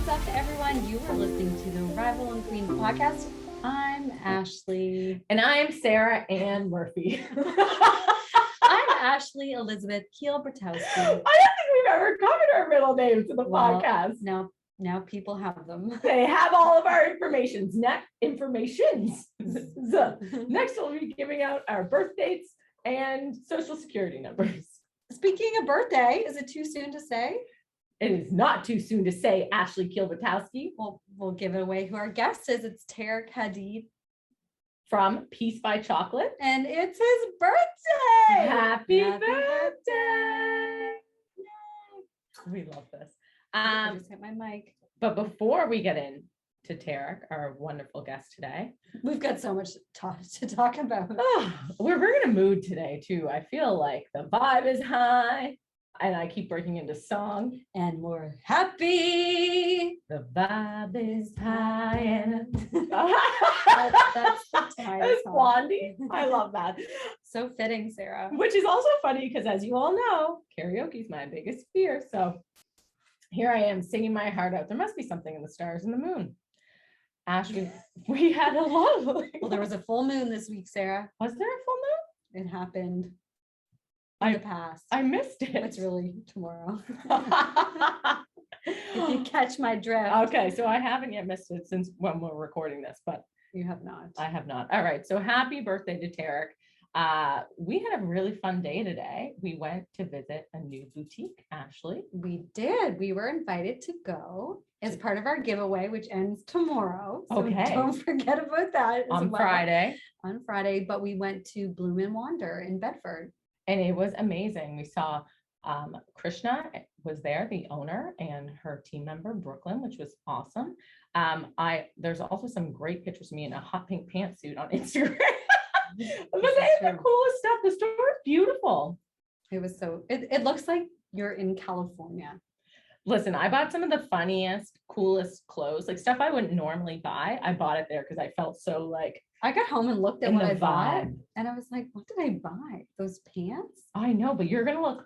What's up, everyone? You are listening to the Rival and Queen podcast. I'm Ashley. And I'm Sarah Ann Murphy. I'm Ashley Elizabeth Kiel-Bratowski. I don't think we've ever covered our middle names in the podcast. Now people have them. They have all of our informations. Next, we'll be giving out our birth dates and social security numbers. Speaking of birthday, is it too soon to say? It is not too soon to say Ashley Kiel-Bratowski. We'll give it away who our guest is. It's Tareq Hadhad from Peace by Chocolate. And it's his birthday. Happy birthday. Yay. We love this. I just hit my mic. But before we get into Tareq, our wonderful guest today, we've got so much to talk about. We're in a mood today too. I feel like the vibe is high. And I keep breaking into song. And we're happy. The vibe is high. And that's the title. It's Blondie. I love that. So fitting, Sarah. Which is also funny because, as you all know, karaoke is my biggest fear. So here I am singing my heart out. There must be something in the stars and the moon. Ashley, we had a lovely. Well, there was a full moon this week, Sarah. Was there a full moon? It happened. In the past. I missed it. It's really tomorrow. If you catch my drift. Okay, so I haven't yet missed it since when we're recording this, but you have not. I have not. All right, so happy birthday to Tareq. We had a really fun day today. We went to visit a new boutique, Ashley. We did. We were invited to go as part of our giveaway, which ends tomorrow. So okay. Don't forget about that. On Friday. On Friday, but we went to Bloom and Wander in Bedford. And it was amazing. We saw Krishna was there, the owner, and her team member, Brooklyn, which was awesome. There's also some great pictures of me in a hot pink pantsuit on Instagram. But they had the coolest stuff. The store is beautiful. It was it looks like you're in California. Listen, I bought some of the funniest, coolest clothes, like stuff I wouldn't normally buy. I bought it there because I felt so like. I got home and looked at what I bought, and I was like, what did I buy? Those pants? I know, but we're going to look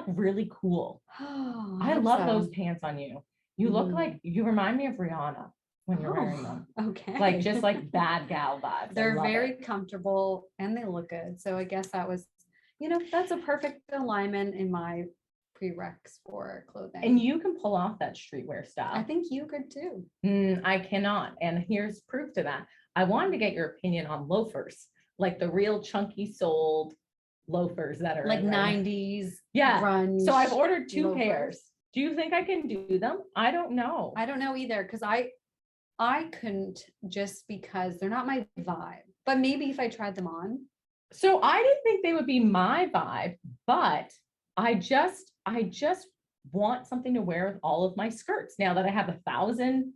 really cool. Oh, I love those pants on you. You look like, you remind me of Rihanna when you're wearing them. Okay. Like, just like bad gal vibes. They're very comfortable and they look good. So I guess that was, that's a perfect alignment in my prereqs for clothing. And you can pull off that streetwear style. I think you could too. I cannot. And here's proof to that. I wanted to get your opinion on loafers, like the real chunky soled loafers that are like 90s. Yeah. Grunge so I've ordered 2 loafers. pairs. Do you think I can do them? I don't know. I don't know either because I couldn't, just because they're not my vibe. But maybe if I tried them on. So I didn't think they would be my vibe, but I just want something to wear with all of my skirts. Now that I have not 1,000,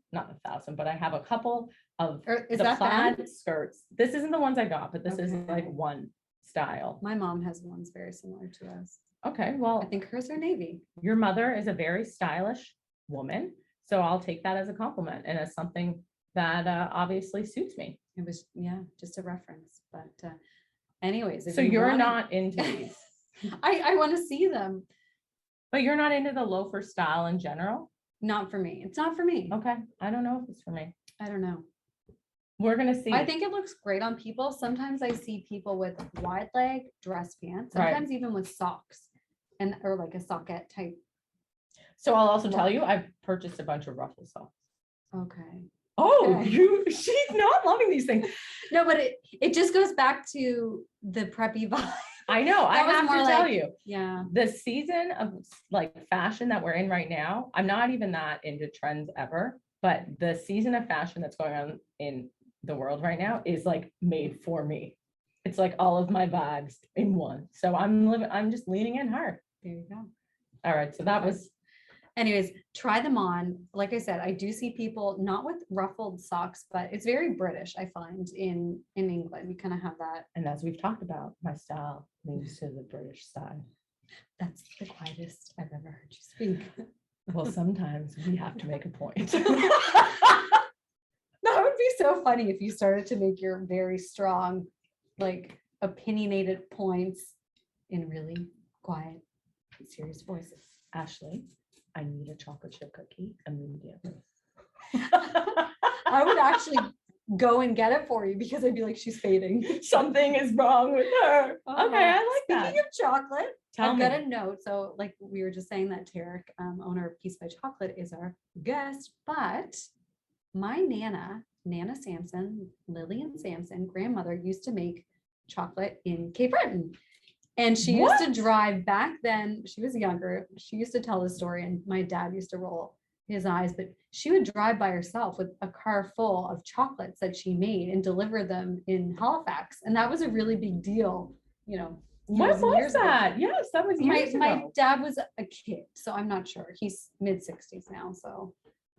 but I have a couple of the plaid skirts. This isn't the ones I got, but this is like one style. My mom has ones very similar to us. Okay, well, I think hers are navy. Your mother is a very stylish woman, so I'll take that as a compliment and as something that obviously suits me. It was, just a reference, but anyways. So you're not into these? I want to see them. But you're not into the loafer style in general? Not for me. It's not for me. Okay. I don't know if it's for me. I don't know. We're going to see. I think it looks great on people. Sometimes I see people with wide leg dress pants, sometimes even with socks or like a socket type. So I'll also tell you, I've purchased a bunch of ruffle socks. Okay. Oh, okay. She's not loving these things. No, but it just goes back to the preppy vibe. I know. I have to tell you. Yeah. The season of like fashion that we're in right now, I'm not even that into trends ever, but the season of fashion that's going on in the world right now is like made for me. It's like all of my vibes in one. So I'm just leaning in hard. There you go. All right. So that was. Anyways, try them on. Like I said, I do see people not with ruffled socks, but it's very British, I find, in England. We kind of have that. And as we've talked about, my style leans to the British side. That's the quietest I've ever heard you speak. Well, sometimes we have to make a point. That would be so funny if you started to make your very strong, like opinionated points in really quiet, serious voices. Ashley, I need a chocolate chip cookie immediately. I would actually go and get it for you because I'd be like, she's fading. Something is wrong with her. Okay, I like that. Speaking of chocolate, Tell I've me. got a note. So, like we were just saying that Tareq, owner of Peace by Chocolate, is our guest. But my Nana Sampson, Lillian Sampson, grandmother used to make chocolate in Cape Breton. And she used to drive back then. She was younger. She used to tell the story, and my dad used to roll his eyes, but she would drive by herself with a car full of chocolates that she made and deliver them in Halifax. And that was a really big deal, When years and was years ago. that? Yes, that was years My ago. dad was a kid, so I'm not sure. He's mid-60s now, so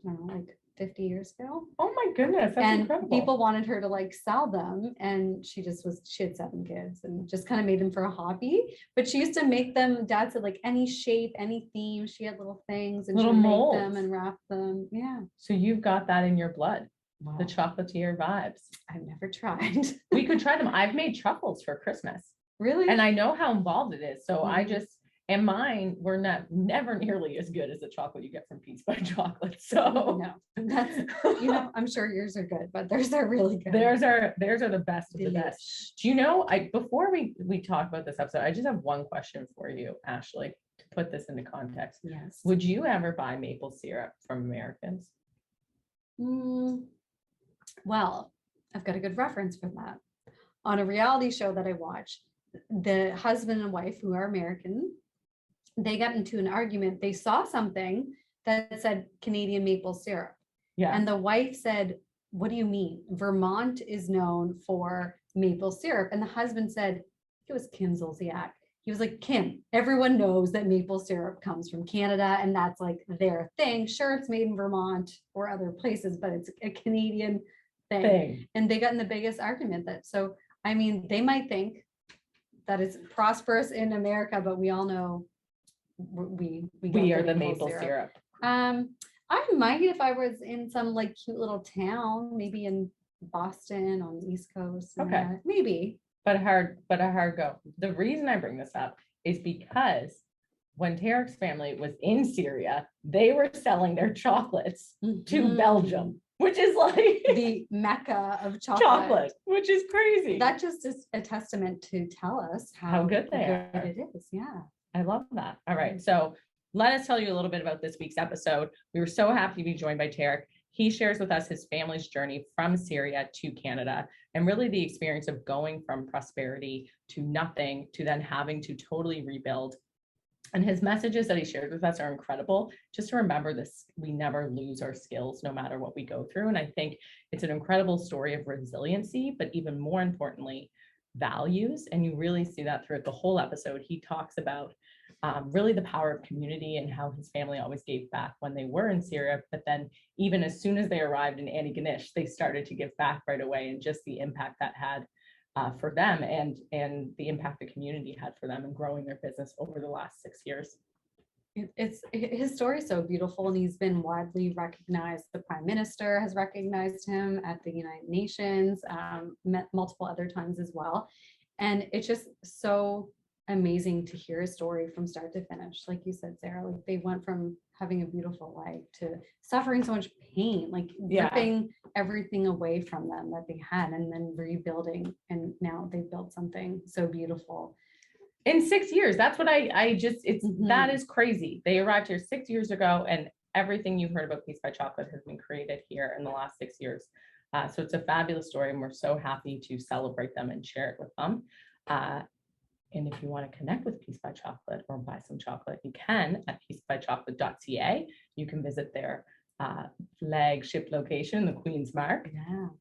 I don't know, like 50 years ago. Oh my goodness, that's And incredible. people wanted her to like sell them, and she had 7 kids and just kind of made them for a hobby. But she used to make them. Dad said like any shape, any theme. She had little things and Little she would molds. make them and wrap them. Yeah. So you've got that in your blood, Wow. the chocolatier vibes. I've never tried. We could try them. I've made truffles for Christmas, Really? and I know how involved it is. So I Mhm. just, and mine were never nearly as good as the chocolate you get from Peace by Chocolate. So No, that's I'm sure yours are good, but theirs are really good. theirs are the best of the Delish. best. Do you know, before we talk about this episode, I just have one question for you, Ashley, to put this into context. Yes. Would you ever buy maple syrup from Americans? Well, I've got a good reference for that. On a reality show that I watched, the husband and wife, who are American, they got into an argument. They saw something that said Canadian maple syrup. Yeah. And the wife said, "What do you mean? Vermont is known for maple syrup." And the husband said, it was Kim Zolciak. He was like, "Kim, everyone knows that maple syrup comes from Canada and that's like their thing. Sure, it's made in Vermont or other places, but it's a Canadian thing." And they got in the biggest argument they might think that it's prosperous in America, but we all know we are the maple syrup. I might, if I was in some like cute little town, maybe in Boston on the East Coast. Okay. Maybe. But a hard go. The reason I bring this up is because when Tareq's family was in Syria, they were selling their chocolates to Belgium, which is like the mecca of chocolate, which is crazy. That just is a testament to tell us how good it is. Yeah. I love that. All right. So let us tell you a little bit about this week's episode. We were so happy to be joined by Tareq. He shares with us his family's journey from Syria to Canada and really the experience of going from prosperity to nothing to then having to totally rebuild. And his messages that he shared with us are incredible. Just to remember this, we never lose our skills no matter what we go through. And I think it's an incredible story of resiliency, but even more importantly, values. And you really see that throughout the whole episode. He talks about really the power of community and how his family always gave back when they were in Syria. But then even as soon as they arrived in Antigonish, they started to give back right away, and just the impact that had for them and the impact the community had for them in growing their business over the last 6 years. His story is so beautiful, and he's been widely recognized. The Prime Minister has recognized him at the United Nations, met multiple other times as well. And it's just so amazing to hear his story from start to finish. Like you said, Sarah, like they went from having a beautiful life to suffering so much pain, like ripping everything away from them that they had, and then rebuilding. And now they've built something so beautiful. In 6 years, that's what that is crazy. They arrived here 6 years ago, and everything you've heard about Peace by Chocolate has been created here in the last 6 years. So it's a fabulous story, and we're so happy to celebrate them and share it with them. And if you want to connect with Peace by Chocolate or buy some chocolate, you can at peacebychocolate.ca. You can visit their flagship location, the Queen's Mark,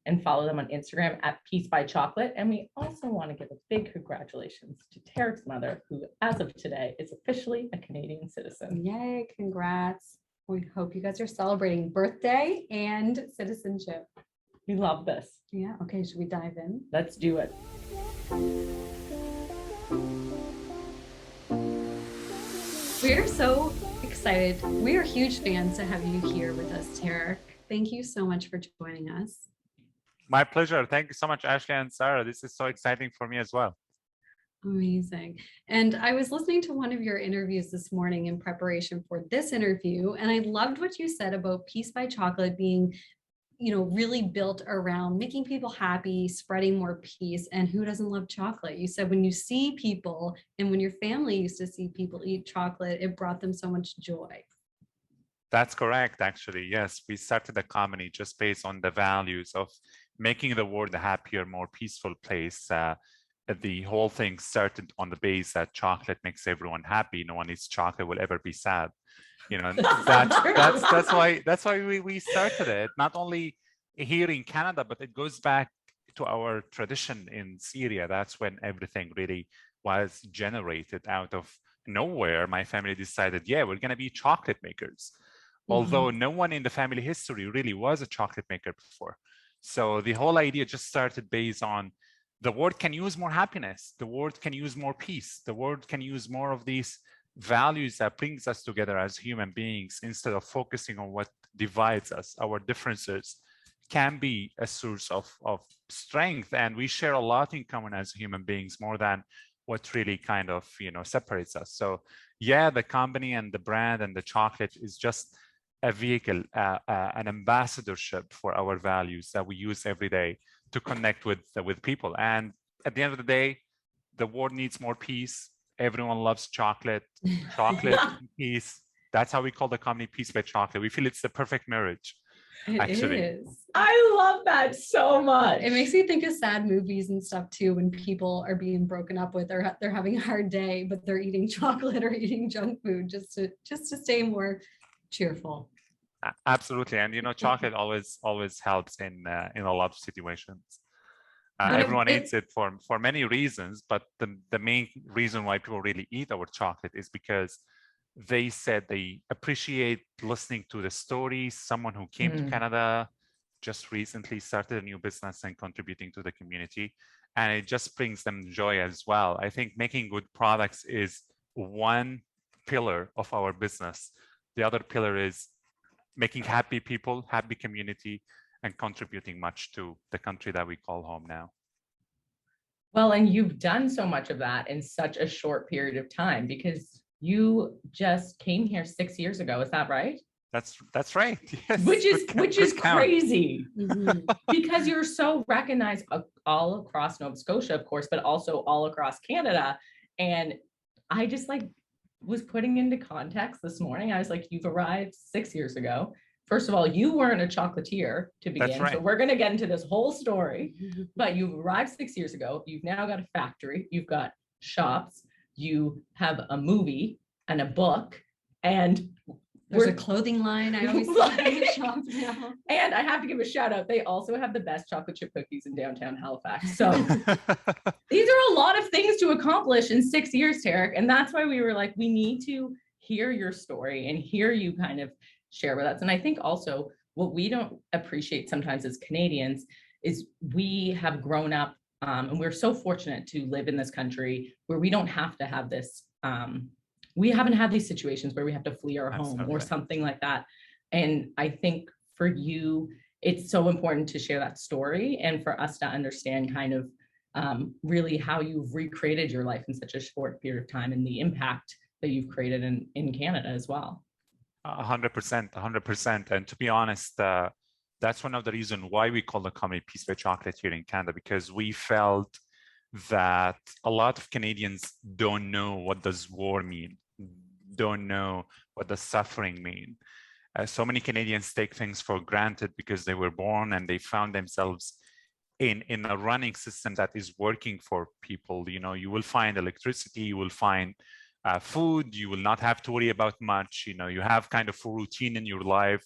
and follow them on Instagram at Peace by Chocolate. And we also want to give a big congratulations to Tareq's mother, who as of today is officially a Canadian citizen. Yay, congrats. We hope you guys are celebrating birthday and citizenship. We love this. Yeah, okay, should we dive in? Let's do it. We're so excited. We are huge fans to have you here with us, Tareq. Thank you so much for joining us. My pleasure. Thank you so much, Ashley and Sarah. This is so exciting for me as well. Amazing. And I was listening to one of your interviews this morning in preparation for this interview, and I loved what you said about Peace by Chocolate being, really built around making people happy, spreading more peace. And who doesn't love chocolate? You said when you see people and when your family used to see people eat chocolate, it brought them so much joy. That's correct, actually. Yes, we started the company just based on the values of making the world a happier, more peaceful place. The whole thing started on the base that chocolate makes everyone happy. No one eats chocolate will ever be sad. That's why we started it. Not only here in Canada, but it goes back to our tradition in Syria. That's when everything really was generated out of nowhere. My family decided, yeah, we're going to be chocolate makers. Although no one in the family history really was a chocolate maker before. So the whole idea just started based on the world can use more happiness. The world can use more peace. The world can use more of these values that brings us together as human beings instead of focusing on what divides us. Our differences can be a source of strength, and we share a lot in common as human beings, more than what really kind of separates us. So yeah, the company and the brand and the chocolate is just a vehicle, an ambassadorship for our values that we use every day to connect with people. And at the end of the day, the world needs more peace. Everyone loves chocolate, peace. That's how we call the company Peace by Chocolate. We feel it's the perfect marriage. It is. I love that so much. It makes me think of sad movies and stuff too, when people are being broken up with, or they're having a hard day, but they're eating chocolate or eating junk food just to stay more cheerful. Absolutely. And chocolate always helps in a lot of situations. Everyone eats it for many reasons, but the main reason why people really eat our chocolate is because they said they appreciate listening to the stories. Someone who came to Canada just recently started a new business and contributing to the community, and it just brings them joy as well. I think making good products is one pillar of our business. The other pillar is making happy people, happy community, and contributing much to the country that we call home now. Well, and you've done so much of that in such a short period of time, because you just came here 6 years ago. Is that right? That's right. Yes. Which is crazy because you're so recognized all across Nova Scotia, of course, but also all across Canada. And I just was putting into context this morning. I was like, you've arrived 6 years ago. First of all, you weren't a chocolatier to begin. That's right. So we're going to get into this whole story, but you've arrived 6 years ago. You've now got a factory. You've got shops. You have a movie and a book, and there's a clothing line. I always see in the shop now. And I have to give a shout out. They also have the best chocolate chip cookies in downtown Halifax. So these are a lot of things to accomplish in 6 years, Tareq. And that's why we were like, we need to hear your story and hear you kind of share with us. And I think also what we don't appreciate sometimes as Canadians is we have grown up and we're so fortunate to live in this country where we don't have to have this we haven't had these situations where we have to flee our home or something like that. And I think for you, it's so important to share that story and for us to understand kind of really how you've recreated your life in such a short period of time and the impact that you've created in Canada as well. 100%. And to be honest, that's one of the reasons why we call the company Peace by Chocolate here in Canada, because we felt that a lot of Canadians don't know what does war mean, don't know what does suffering mean. So many Canadians take things for granted because they were born and they found themselves in a running system that is working for people. You will find electricity, you will find food, you will not have to worry about much. You have kind of a routine in your life.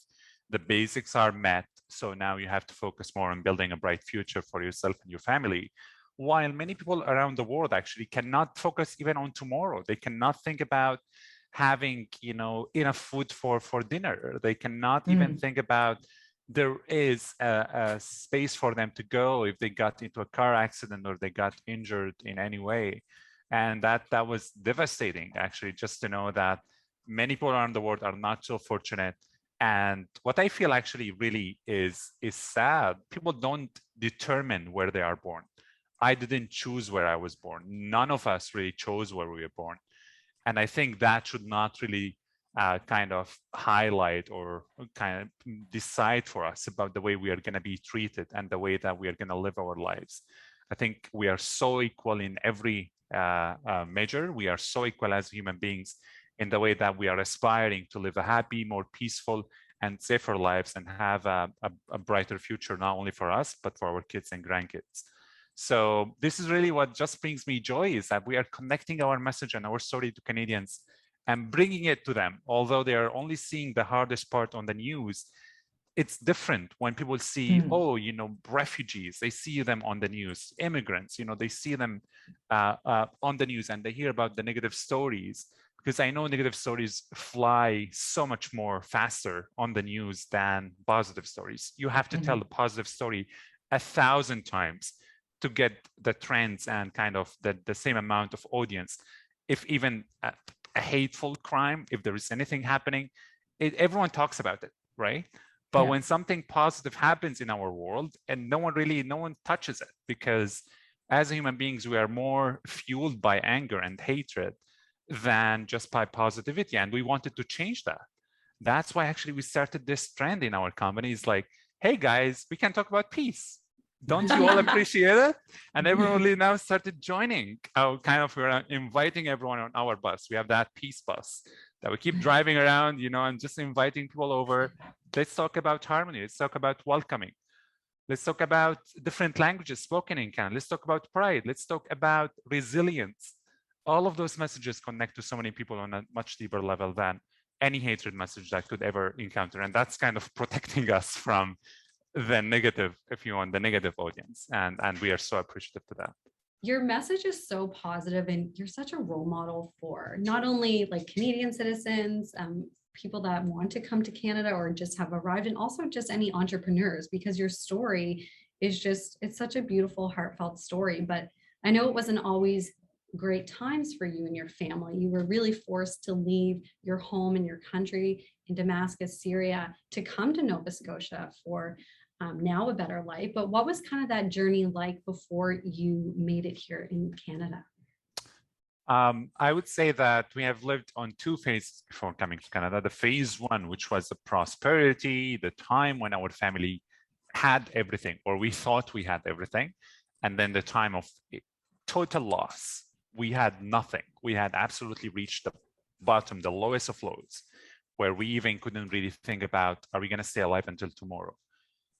The basics are met. So now you have to focus more on building a bright future for yourself and your family. While many people around the world actually cannot focus even on tomorrow. They cannot think about having, enough food for dinner. They cannot even think about there is a space for them to go if they got into a car accident or they got injured in any way. And that was devastating, actually, just to know that many people around the world are not so fortunate. And what I feel actually really is sad. People don't determine where they are born. I didn't choose where I was born. None of us really chose where we were born. And I think that should not really kind of highlight or kind of decide for us about the way we are going to be treated and the way that we are going to live our lives. I think we are so equal in every measure. We are so equal as human beings in the way that we are aspiring to live a happy, more peaceful, and safer lives and have a brighter future, not only for us, but for our kids and grandkids. So this is really what just brings me joy, is that we are connecting our message and our story to Canadians and bringing it to them. Although they are only seeing the hardest part on the news, it's different when people see, oh, you know, refugees, they see them on the news, immigrants, you know, they see them on the news and they hear about the negative stories, because I know negative stories fly so much more faster on the news than positive stories. You have to tell the positive story 1,000 times to get the trends and kind of the same amount of audience. If even a hateful crime, if there is anything happening, everyone talks about it, right? But when something positive happens in our world, and no one touches it, because as human beings, we are more fueled by anger and hatred than just by positivity. And we wanted to change that. That's why actually we started this trend in our company. It's like, hey guys, we can talk about peace. Don't you all appreciate it? And everyone really now started joining. We're inviting everyone on our bus. We have that peace bus that we keep driving around, you know, and just inviting people over. Let's talk about harmony. Let's talk about welcoming. Let's talk about different languages spoken in Canada. Let's talk about pride. Let's talk about resilience. All of those messages connect to so many people on a much deeper level than any hatred message that could ever encounter. And that's kind of protecting us from the negative, if you want, the negative audience. And we are so appreciative to that. Your message is so positive, and you're such a role model for not only like Canadian citizens, people that want to come to Canada or just have arrived, and also just any entrepreneurs, because your story is just, it's such a beautiful, heartfelt story. But I know it wasn't always great times for you and your family. You were really forced to leave your home and your country in Damascus, Syria, to come to Nova Scotia for now a better life. But what was kind of that journey like before you made it here in Canada? I would say that we have lived on two phases before coming to Canada. The phase one, which was the prosperity, the time when our family had everything, or we thought we had everything. And then the time of total loss. We had nothing. We had absolutely reached the bottom, the lowest of lows, where we even couldn't really think about, are we going to stay alive until tomorrow?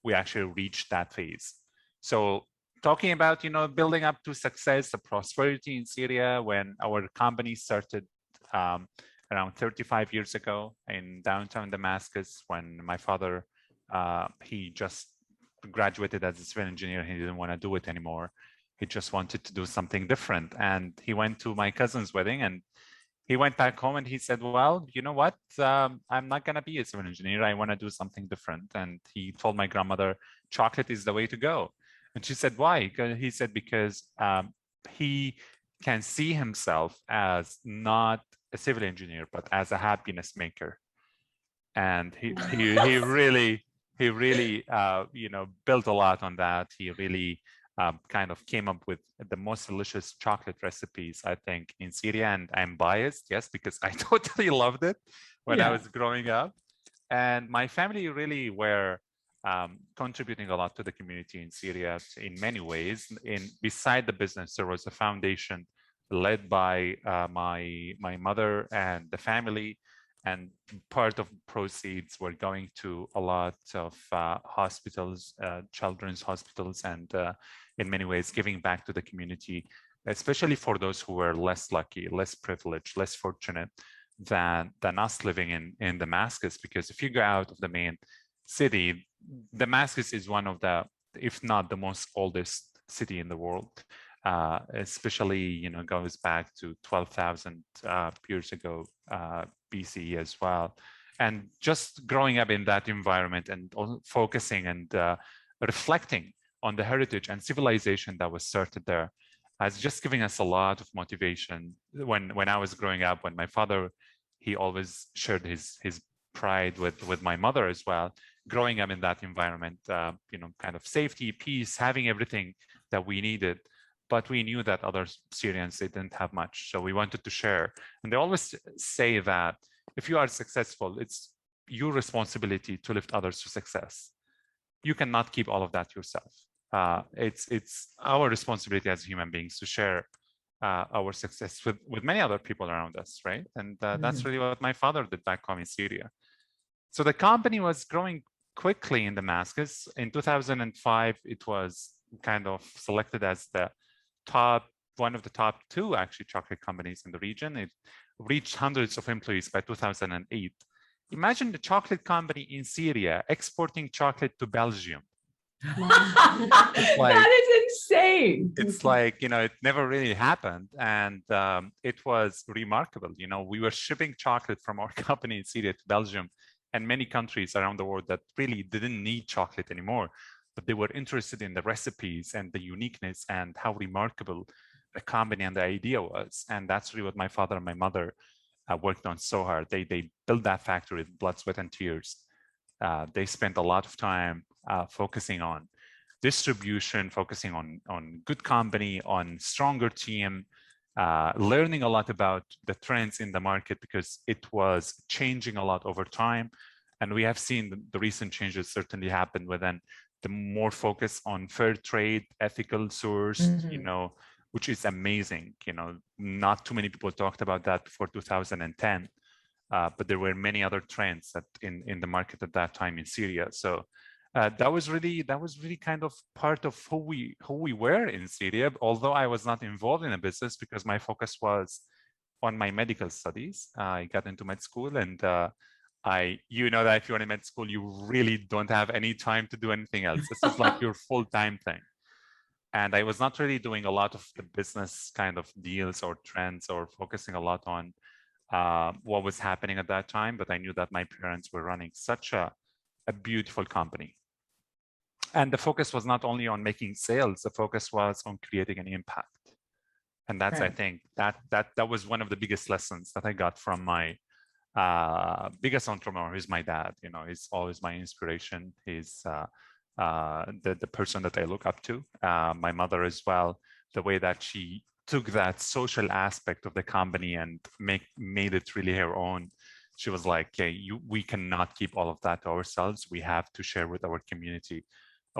We actually reached that phase. So talking about, you know, building up to success, the prosperity in Syria, when our company started around 35 years ago in downtown Damascus, when my father, he just graduated as a civil engineer. He didn't want to do it anymore. He just wanted to do something different. And he went to my cousin's wedding, and he went back home and he said, well, you know what? I'm not going to be a civil engineer. I want to do something different. And he told my grandmother, chocolate is the way to go. And she said, why? He said, because he can see himself as not a civil engineer, but as a happiness maker. And he really, you know, built a lot on that. He really kind of came up with the most delicious chocolate recipes, I think, in Syria. And I'm biased, yes, because I totally loved it when I was growing up. And my family really were contributing a lot to the community in Syria in many ways. Beside the business, there was a foundation led by my mother and the family. And part of proceeds were going to a lot of hospitals, children's hospitals, and in many ways giving back to the community, especially for those who were less lucky, less privileged, less fortunate than us living in Damascus. Because if you go out of the main city, Damascus is one of the, if not the most oldest city in the world. Especially, you know, goes back to 12,000 years ago, BCE as well. And just growing up in that environment and focusing and reflecting on the heritage and civilization that was started there has just given us a lot of motivation. When I was growing up, when my father, he always shared his pride with my mother as well, growing up in that environment, you know, kind of safety, peace, having everything that we needed. but we knew that other Syrians, they didn't have much. So we wanted to share. And they always say that if you are successful, it's your responsibility to lift others to success. You cannot keep all of that yourself. It's our responsibility as human beings to share our success with many other people around us, right? And that's really what my father did back home in Syria. So the company was growing quickly in Damascus. In 2005, it was kind of selected as the one of the top 2 actually chocolate companies in the region. It reached hundreds of employees by 2008. Imagine the chocolate company in Syria exporting chocolate to Belgium. That is insane. It's like, it never really happened. And it was remarkable. We were shipping chocolate from our company in Syria to Belgium and many countries around the world that really didn't need chocolate anymore, but they were interested in the recipes and the uniqueness and how remarkable the company and the idea was. And that's really what my father and my mother worked on so hard. They built that factory with blood, sweat, and tears. They spent a lot of time focusing on distribution, focusing on good company, on stronger team, learning a lot about the trends in the market because it was changing a lot over time. And we have seen the recent changes certainly happen within the more focus on fair trade, ethical source, which is amazing. Not too many people talked about that before 2010, but there were many other trends that in the market at that time in Syria. So that was really kind of part of who we were in Syria. Although I was not involved in a business because my focus was on my medical studies. I got into med school, and that if you're in med school, you really don't have any time to do anything else. This is like your full-time thing. And I was not really doing a lot of the business kind of deals or trends or focusing a lot on what was happening at that time. But I knew that my parents were running such a beautiful company. And the focus was not only on making sales, the focus was on creating an impact. And that's, right. I think, that was one of the biggest lessons that I got from my biggest entrepreneur, who's my dad. He's always my inspiration. He's the person that I look up to. My mother as well, the way that she took that social aspect of the company and made it really her own. She was like, okay, we cannot keep all of that to ourselves. We have to share with our community.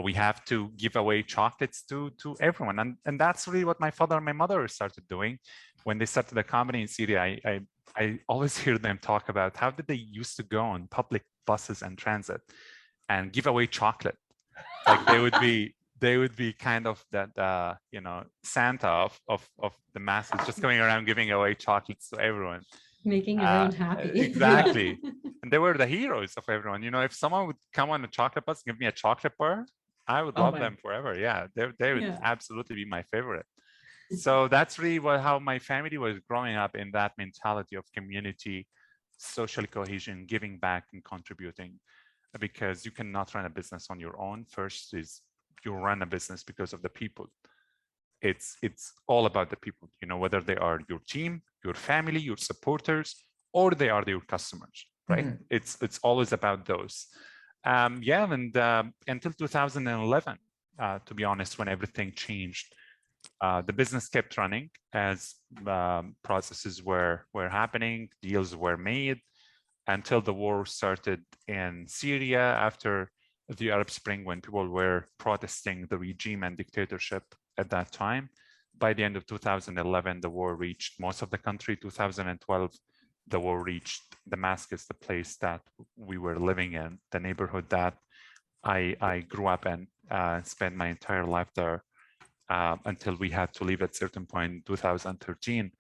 We have to give away chocolates to everyone. And that's really what my father and my mother started doing. When they started the company in Syria, I always hear them talk about how did they used to go on public buses and transit and give away chocolate. Like they would be kind of that Santa of the masses, just going around giving away chocolates to everyone, making everyone happy. Exactly. And they were the heroes of everyone. If someone would come on a chocolate bus and give me a chocolate bar, I would love them forever. Yeah, they would absolutely be my favorite. So that's really how my family was growing up, in that mentality of community, social cohesion, giving back and contributing. Because you cannot run a business on your own. First is you run a business because of the people. It's all about the people, whether they are your team, your family, your supporters, or they are your customers, right? Mm-hmm. It's always about those. Until 2011, to be honest, when everything changed, the business kept running as processes were happening, deals were made, until the war started in Syria after the Arab Spring, when people were protesting the regime and dictatorship at that time. By the end of 2011, the war reached most of the country. 2012, the war reached Damascus, the place that we were living in, the neighborhood that I grew up in, spent my entire life there until we had to leave at a certain point in 2013.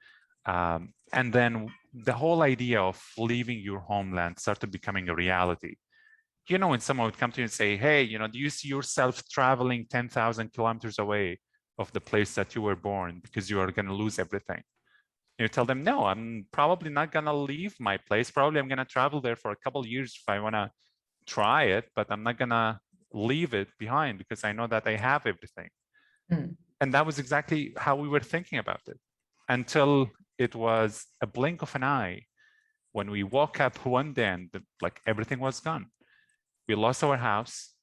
And then the whole idea of leaving your homeland started becoming a reality. When someone would come to you and say, hey, do you see yourself traveling 10,000 kilometers away of the place that you were born because you are going to lose everything? You tell them, no, I'm probably not going to leave my place. Probably I'm going to travel there for a couple of years if I want to try it, but I'm not going to leave it behind because I know that I have everything. Mm. And that was exactly how we were thinking about it, until it was a blink of an eye when we woke up one day and like everything was gone. We lost our house,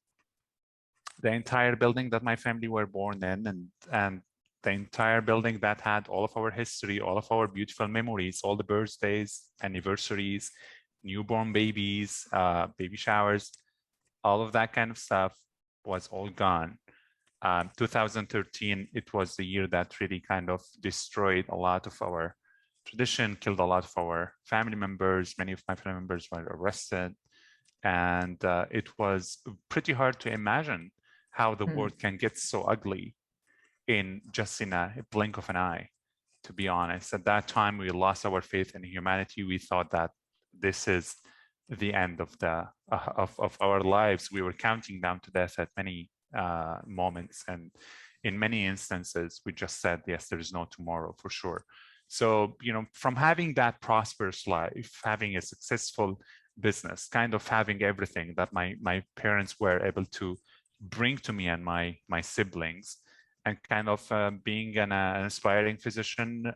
the entire building that my family were born in, and the entire building that had all of our history, all of our beautiful memories, all the birthdays, anniversaries, newborn babies, baby showers, all of that kind of stuff was all gone. 2013, it was the year that really kind of destroyed a lot of our tradition, killed a lot of our family members. Many of my family members were arrested. And it was pretty hard to imagine how the world can get so ugly in just in a blink of an eye, to be honest. At that time, we lost our faith in humanity. We thought that this is the end of the of our lives. We were counting down to death at many moments, and in many instances, we just said, yes, there is no tomorrow for sure. So, you know, from having that prosperous life, having a successful business, kind of having everything that my parents were able to bring to me and my siblings, and kind of being an inspiring physician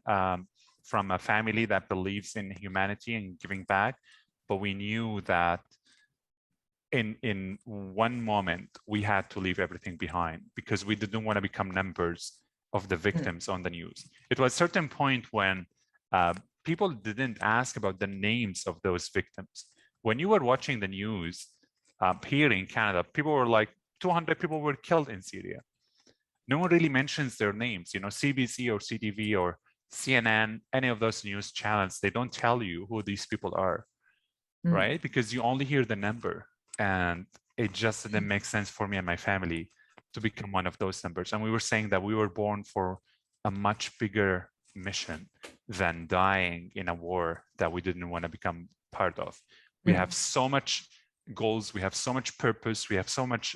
from a family that believes in humanity and giving back. But we knew that in one moment, we had to leave everything behind because we didn't want to become numbers of the victims on the news. It was a certain point when people didn't ask about the names of those victims. When you were watching the news here in Canada, people were like, 200 people were killed in Syria. No one really mentions their names. You know, CBC or CTV or CNN, any of those news channels, they don't tell you who these people are, right? Because you only hear the number. And it just didn't make sense for me and my family to become one of those numbers. And we were saying that we were born for a much bigger mission than dying in a war that we didn't want to become part of. We have so much goals, we have so much purpose, we have so much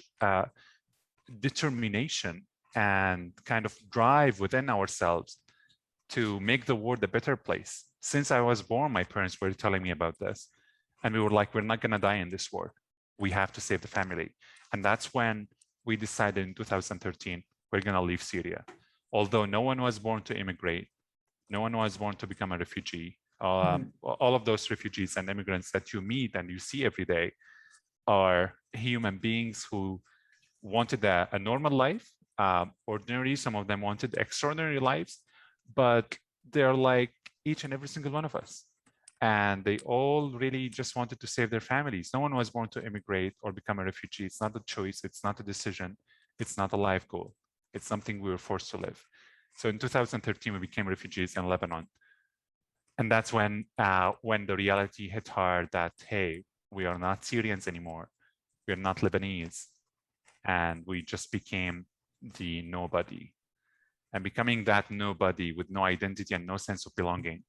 determination and kind of drive within ourselves to make the world a better place. Since I was born, my parents were telling me about this. And we were like, we're not going to die in this war. We have to save the family. And that's when we decided in 2013, we're going to leave Syria. Although no one was born to immigrate, no one was born to become a refugee. All of those refugees and immigrants that you meet and you see every day are human beings who wanted a normal life, ordinary. Some of them wanted extraordinary lives, but they're like each and every single one of us. And they all really just wanted to save their families. No one was born to immigrate or become a refugee. It's not a choice. It's not a decision. It's not a life goal. It's something we were forced to live. So in 2013, we became refugees in Lebanon. And that's when the reality hit hard that, hey, we are not Syrians anymore. We're not Lebanese. And we just became the nobody. And becoming that nobody with no identity and no sense of belonging,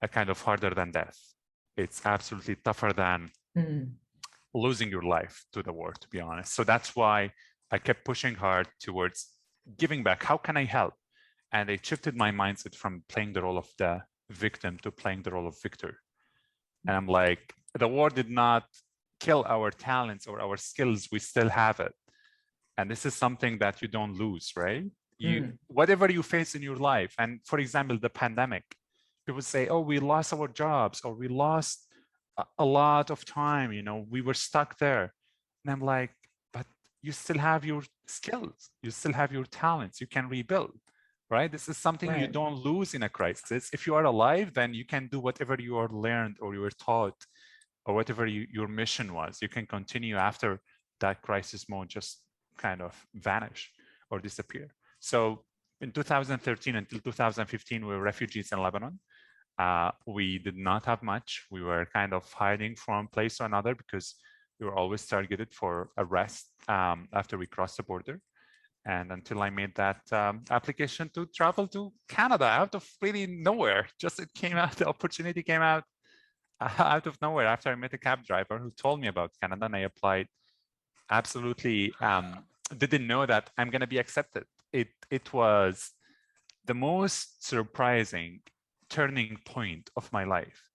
a kind of harder than death. It's absolutely tougher than losing your life to the war, to be honest. So that's why I kept pushing hard towards giving back. How can I help? And I shifted my mindset from playing the role of the victim to playing the role of victor. And I'm like, the war did not kill our talents or our skills. We still have it. And this is something that you don't lose, right? Whatever you face in your life. And for example, the pandemic, people say, oh, we lost our jobs or we lost a lot of time, you know, we were stuck there. And I'm like, but you still have your skills, you still have your talents, you can rebuild, right? This is something you don't lose in a crisis. If you are alive, then you can do whatever you are learned or you were taught or whatever your mission was. You can continue after that crisis mode just kind of vanish or disappear. So in 2013 until 2015, we were refugees in Lebanon. We did not have much. We were kind of hiding from place to another because we were always targeted for arrest after we crossed the border. And until I made that application to travel to Canada out of really nowhere, just it came out, the opportunity came out out of nowhere after I met a cab driver who told me about Canada, and I applied. Absolutely didn't know that I'm going to be accepted. It was the most surprising turning point of my life.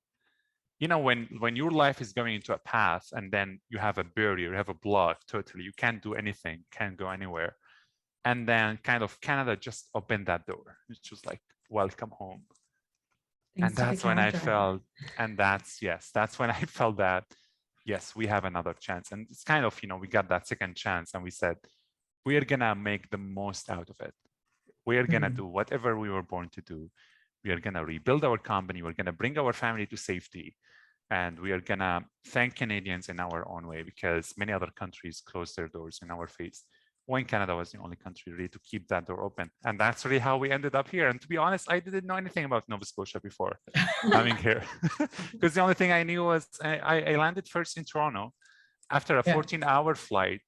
You know, when your life is going into a path and then you have a barrier, you have a block totally, you can't do anything, can't go anywhere. And then kind of Canada just opened that door. It's just like, welcome home. And that's when I felt, and that's when I felt that, yes, we have another chance. And it's kind of, you know, we got that second chance and we said, we are gonna make the most out of it. We are going to do whatever we were born to do. We are going to rebuild our company. We're going to bring our family to safety. And we are going to thank Canadians in our own way, because many other countries closed their doors in our face, when Canada was the only country really to keep that door open. And that's really how we ended up here. And to be honest, I didn't know anything about Nova Scotia before coming here, because the only thing I knew was I landed first in Toronto after a 14-hour flight.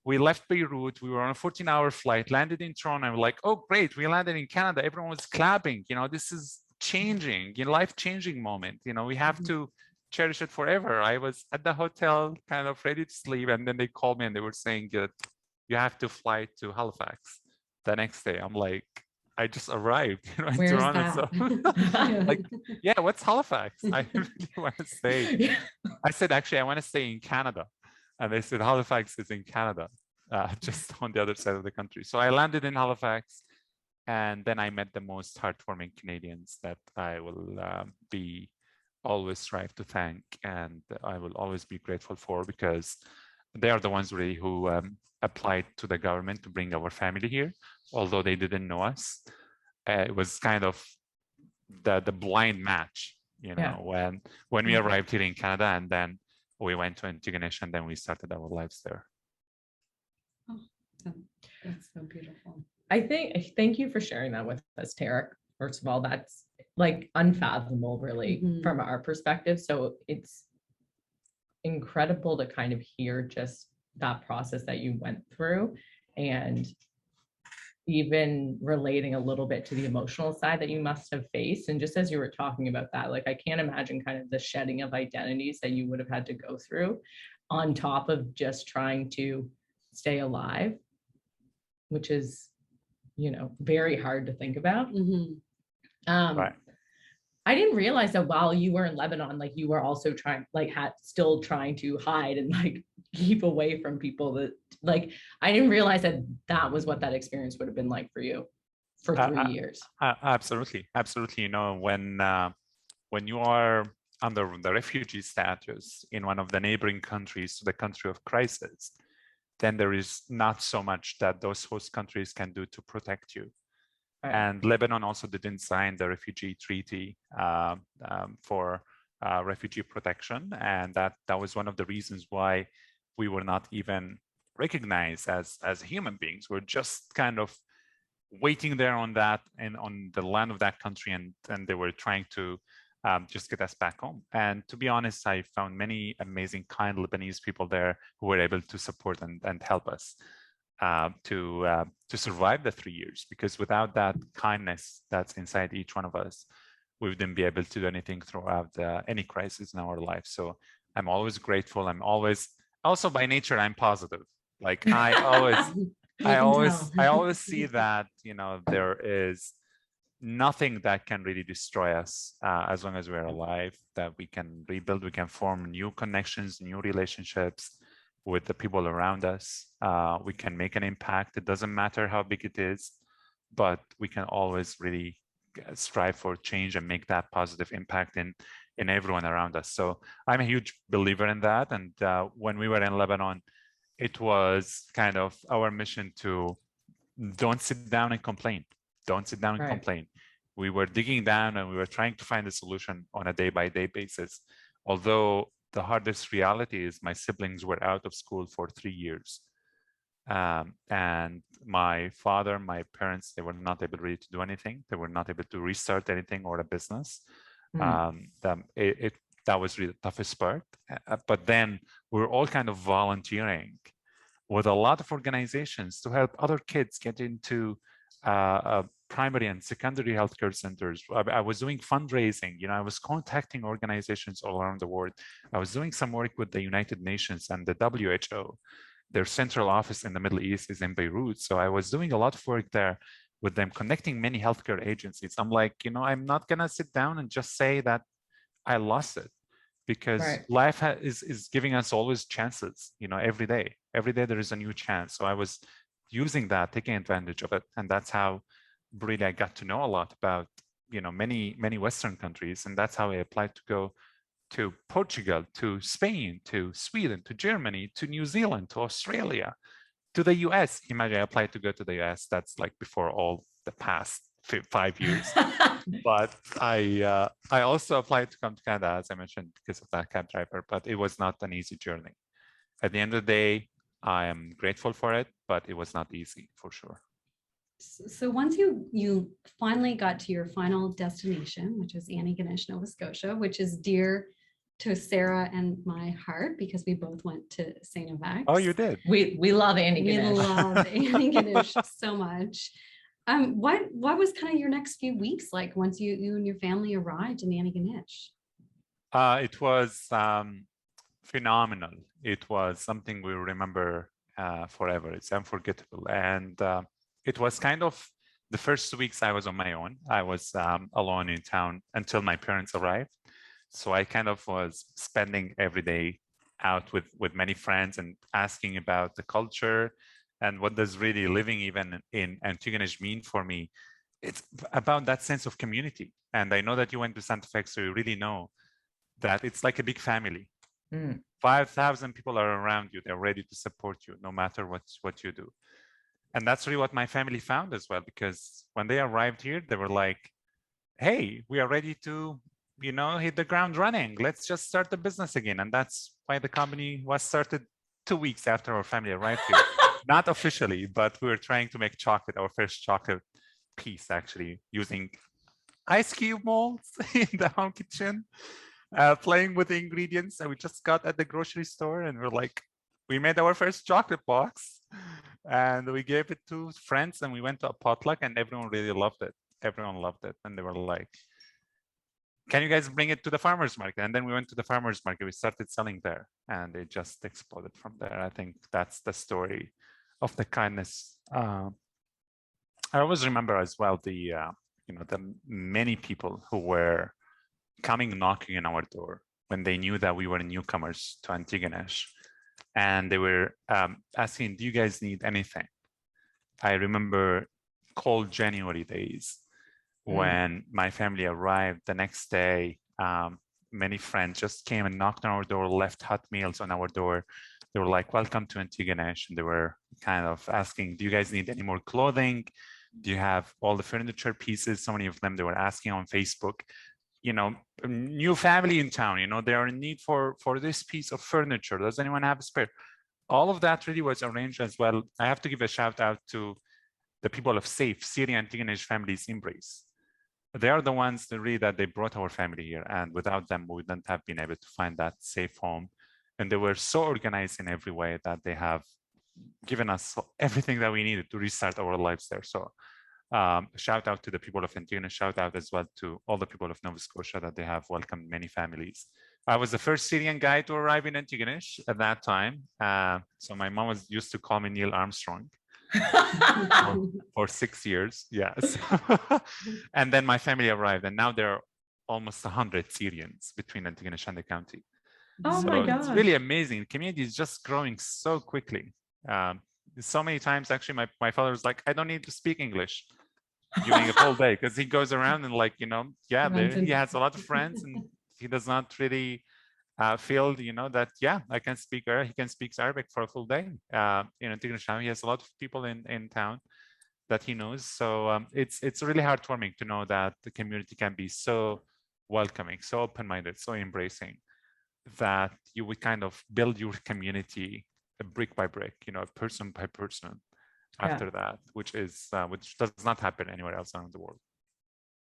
We left Beirut. We were on a 14-hour flight, landed in Toronto. And we're like, oh, great, we landed in Canada. Everyone was clapping. You know, this is changing, life-changing moment. You know, we have to cherish it forever. I was at the hotel, kind of ready to sleep, and then they called me and they were saying that you have to fly to Halifax the next day. I'm like, I just arrived, in Where's Toronto. that? So, like, yeah, what's Halifax? I really want to stay. I said, actually, I want to stay in Canada. And they said, Halifax is in Canada, just on the other side of the country. So I landed in Halifax, and then I met the most heartwarming Canadians that I will be always strive to thank, and I will always be grateful for, because they are the ones really who applied to the government to bring our family here, although they didn't know us. It was kind of the blind match, you know, when we arrived here in Canada, and then we went to Antigonish, and then we started our lives there. Oh, that's so beautiful. Thank you for sharing that with us, Tareq. First of all, that's like unfathomable, really, from our perspective. So it's incredible to kind of hear just that process that you went through, and even relating a little bit to the emotional side that you must have faced. And just as you were talking about that, like, I can't imagine kind of the shedding of identities that you would have had to go through on top of just trying to stay alive, which is, you know, very hard to think about. Right. I didn't realize that while you were in Lebanon, like, you were also still trying to hide and like keep away from people that, like, I didn't realize that was what that experience would have been like for you for 3 years. Absolutely. You know, when you are under the refugee status in one of the neighboring countries to the country of crisis, then there is not so much that those host countries can do to protect you. Right. And Lebanon also didn't sign the refugee treaty for refugee protection. And that was one of the reasons why we were not even recognized as human beings. We're just kind of waiting there on that and on the land of that country. And they were trying to just get us back home. And to be honest, I found many amazing, kind Lebanese people there who were able to support and help us to survive the 3 years, because without that kindness that's inside each one of us, we wouldn't be able to do anything throughout any crisis in our life. So I'm always grateful. I'm always, also by nature, I'm positive. Like I always see that, you know, there is nothing that can really destroy us as long as we're alive, that we can rebuild, we can form new connections, new relationships with the people around us. We can make an impact. It doesn't matter how big it is, but we can always really strive for change and make that positive impact in everyone around us. So I'm a huge believer in that. And when we were in Lebanon, it was kind of our mission to don't sit down and complain. Don't sit down and complain. We were digging down and we were trying to find a solution on a day-by-day basis. Although the hardest reality is my siblings were out of school for 3 years. And my father, my parents, they were not able really to do anything. They were not able to restart anything or a business. That was really the toughest part. But then we were all kind of volunteering with a lot of organizations to help other kids get into primary and secondary healthcare centers. I was doing fundraising, you know, I was contacting organizations all around the world. I was doing some work with the United Nations and the WHO. Their central office in the Middle East is in Beirut. So I was doing a lot of work there with them, connecting many healthcare agencies. I'm like, you know, I'm not gonna sit down and just say that I lost it, because life is giving us always chances, you know, every day there is a new chance. So I was using that, taking advantage of it. And that's how really I got to know a lot about, you know, many Western countries. And that's how I applied to go to Portugal, to Spain, to Sweden, to Germany, to New Zealand, to Australia, to the US. Imagine I applied to go to the US. That's like before all the past 5 years. But I also applied to come to Canada, as I mentioned, because of that cab driver, but it was not an easy journey. At the end of the day, I am grateful for it, but it was not easy for sure. So once you finally got to your final destination, which is Antigonish, Nova Scotia, which is dear to Sarah and my heart because we both went to St. Yves. Oh, you did? We love We Antigonish. love Antigonish so much. What was kind of your next few weeks like once you and your family arrived in Antigonish? It was phenomenal. It was something we remember forever. It's unforgettable. And it was kind of the first weeks I was on my own. I was alone in town until my parents arrived. So I kind of was spending every day out with many friends and asking about the culture and what does really living even in Antigonish mean for me. It's about that sense of community. And I know that you went to Santa Fe, so you really know that it's like a big family. 5,000 people are around you. They're ready to support you no matter what you do. And that's really what my family found as well, because when they arrived here, they were like, hey, we are ready to, hit the ground running. Let's just start the business again. And that's why the company was started 2 weeks after our family arrived here. Not officially, but we were trying to make chocolate, our first chocolate piece, actually, using ice cube molds in the home kitchen, playing with the ingredients that we just got at the grocery store. And we're like, we made our first chocolate box and we gave it to friends and we went to a potluck and everyone really loved it. Everyone loved it. And they were like, can you guys bring it to the farmer's market? And then we went to the farmer's market. We started selling there and it just exploded from there. I think that's the story of the kindness. I always remember as well the many people who were coming knocking on our door when they knew that we were newcomers to Antigonish. And they were asking, do you guys need anything? I remember cold January days when my family arrived. The next day, many friends just came and knocked on our door, left hot meals on our door. They were like, welcome to Antigonish. And they were kind of asking, do you guys need any more clothing? Do you have all the furniture pieces? So many of them, they were asking on Facebook, new family in town, they are in need for this piece of furniture. Does anyone have a spare? All of that really was arranged as well. I have to give a shout out to the people of SAFE, Syria Antigonish Families Embrace. They are the ones that they brought our family here. And without them, we wouldn't have been able to find that safe home. And they were so organized in every way that they have given us everything that we needed to restart our lives there. So shout out to the people of Antigonish, shout out as well to all the people of Nova Scotia that they have welcomed many families. I was the first Syrian guy to arrive in Antigonish at that time. So my mom used to call me Neil Armstrong for 6 years. Yes. And then my family arrived and now there are almost 100 Syrians between Antigonish and the county. Oh so my gosh. It's really amazing. The community is just growing so quickly. So many times, actually, my father was like, I don't need to speak English during a whole day because he goes around and he has a lot of friends and he does not really feel, that, I can speak, he can speak Arabic for a full day. Antigonish, he has a lot of people in town that he knows. So it's really heartwarming to know that the community can be so welcoming, so open-minded, so embracing, that you would kind of build your community brick by brick, person by person after that, which does not happen anywhere else around the world.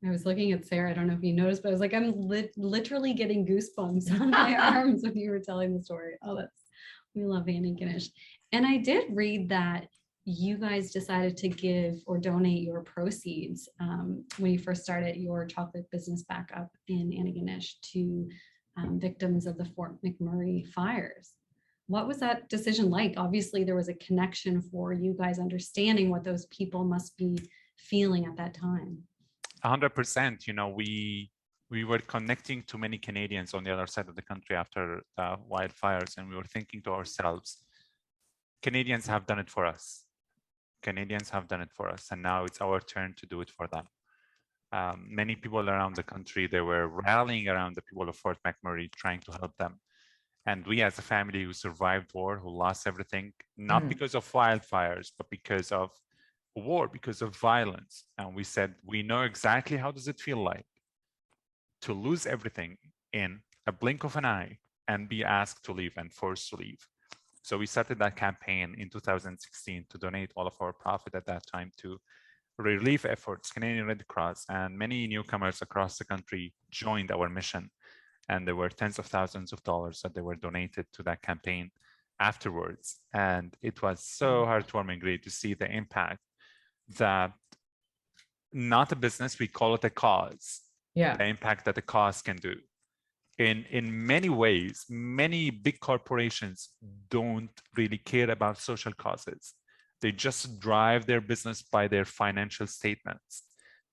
I was looking at Sarah. I don't know if you noticed, but I was like, I'm literally getting goosebumps on my arms when you were telling the story. Oh, we love Antigonish. And I did read that you guys decided to give or donate your proceeds when you first started your chocolate business back up in Antigonish to victims of the Fort McMurray fires. What was that decision like? Obviously, there was a connection for you guys understanding what those people must be feeling at that time. 100%. We were connecting to many Canadians on the other side of the country after the wildfires, and we were thinking to ourselves, Canadians have done it for us. Canadians have done it for us, and now it's our turn to do it for them. Many people around the country, they were rallying around the people of Fort McMurray, trying to help them. And we as a family who survived war, who lost everything, not because of wildfires, but because of war, because of violence. And we said, we know exactly how does it feel like to lose everything in a blink of an eye and be asked to leave and forced to leave. So we started that campaign in 2016 to donate all of our profit at that time to relief efforts, Canadian Red Cross, and many newcomers across the country joined our mission. And there were tens of thousands of dollars that they were donated to that campaign afterwards. And it was so heartwarming, great to see the impact that not a business, we call it a cause. Yeah. The impact that the cause can do. In many ways, many big corporations don't really care about social causes. They just drive their business by their financial statements.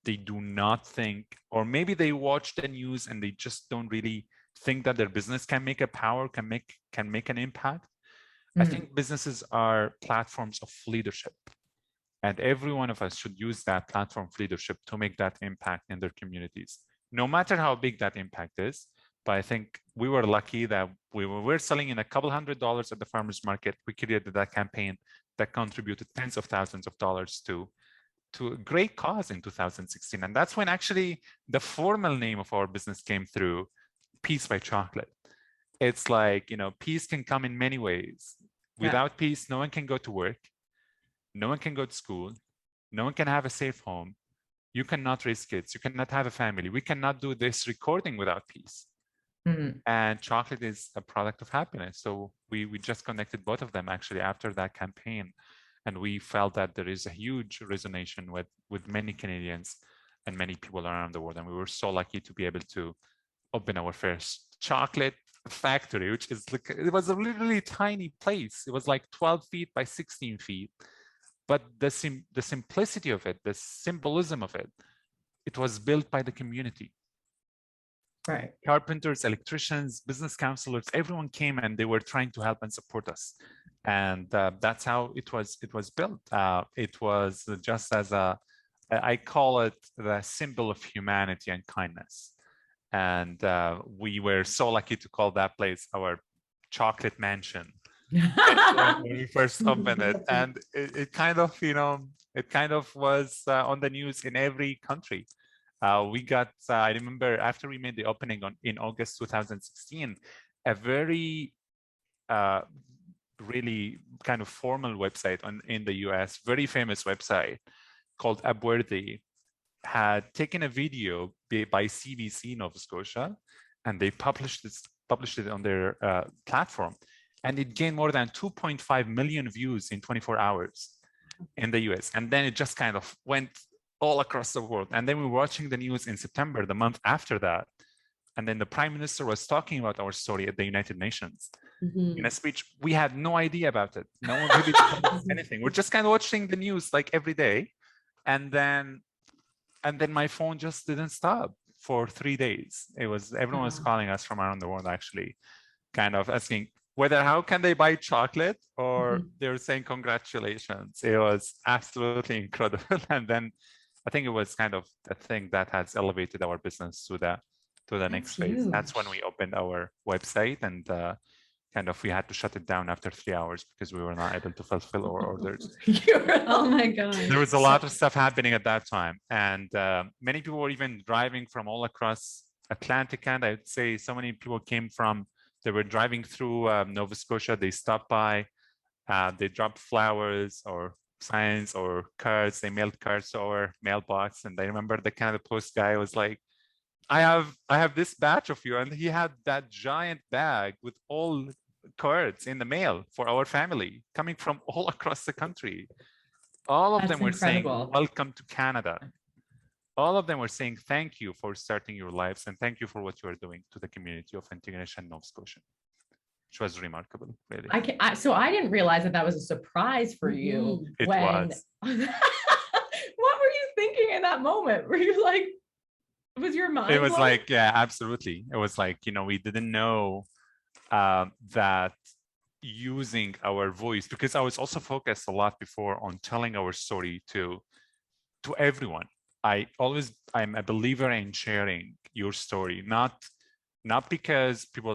They do not think, or maybe they watch the news and they just don't really think that their business can make a power, can make an impact. I think businesses are platforms of leadership. And every one of us should use that platform of leadership to make that impact in their communities, no matter how big that impact is. But I think we were lucky that we were selling in a couple $100s at the farmers market. We created that campaign that contributed tens of thousands of dollars to a great cause in 2016. And that's when actually the formal name of our business came through, Peace by Chocolate. It's like, peace can come in many ways. Without peace, no one can go to work. No one can go to school. No one can have a safe home. You cannot raise kids. You cannot have a family. We cannot do this recording without peace. And chocolate is a product of happiness. So we just connected both of them actually after that campaign. And we felt that there is a huge resonance with many Canadians and many people around the world. And we were so lucky to be able to open our first chocolate factory, which is like, it was a really tiny place. It was like 12 feet by 16 feet. But the simplicity of it, the symbolism of it, it was built by the community. Right. Carpenters, electricians, business counselors, everyone came and they were trying to help and support us. And that's how it was built. It was just as I call it the symbol of humanity and kindness. And we were so lucky to call that place our chocolate mansion. When we first opened it, and it kind of was on the news in every country. We got, I remember after we made the opening in August 2016, a very really kind of formal website in the US, very famous website called Upworthy, had taken a video by CBC Nova Scotia, and they published it on their platform. And it gained more than 2.5 million views in 24 hours in the US. And then it just kind of went all across the world. And then we were watching the news in September, the month after that. And then the Prime Minister was talking about our story at the United Nations in a speech. We had no idea about it. No one really told us anything. We're just kind of watching the news like every day. And then my phone just didn't stop for 3 days. Everyone was calling us from around the world, actually, kind of asking how can they buy chocolate, or they were saying congratulations. It was absolutely incredible. And then I think it was kind of the thing that has elevated our business to the next phase. That's when we opened our website, and kind of we had to shut it down after 3 hours because we were not able to fulfill our orders. Oh my God. There was a lot of stuff happening at that time. And many people were even driving from all across Atlantic. And I'd say so many people they were driving through Nova Scotia. They stopped by, they dropped flowers or signs or cards. They mailed cards to our mailbox. And I remember the Canada Post guy was like, I have this batch of you. And he had that giant bag with all cards in the mail for our family coming from all across the country. All of them were saying, welcome to Canada. All of them were saying, thank you for starting your lives and thank you for what you are doing to the community of Antigonish and Nova Scotia, which was remarkable, really. So I didn't realize that was a surprise for you. It was. What were you thinking in that moment? Were you like, was your mind? It was like, yeah, absolutely. It was like, we didn't know that using our voice, because I was also focused a lot before on telling our story to everyone. I'm a believer in sharing your story, not not because people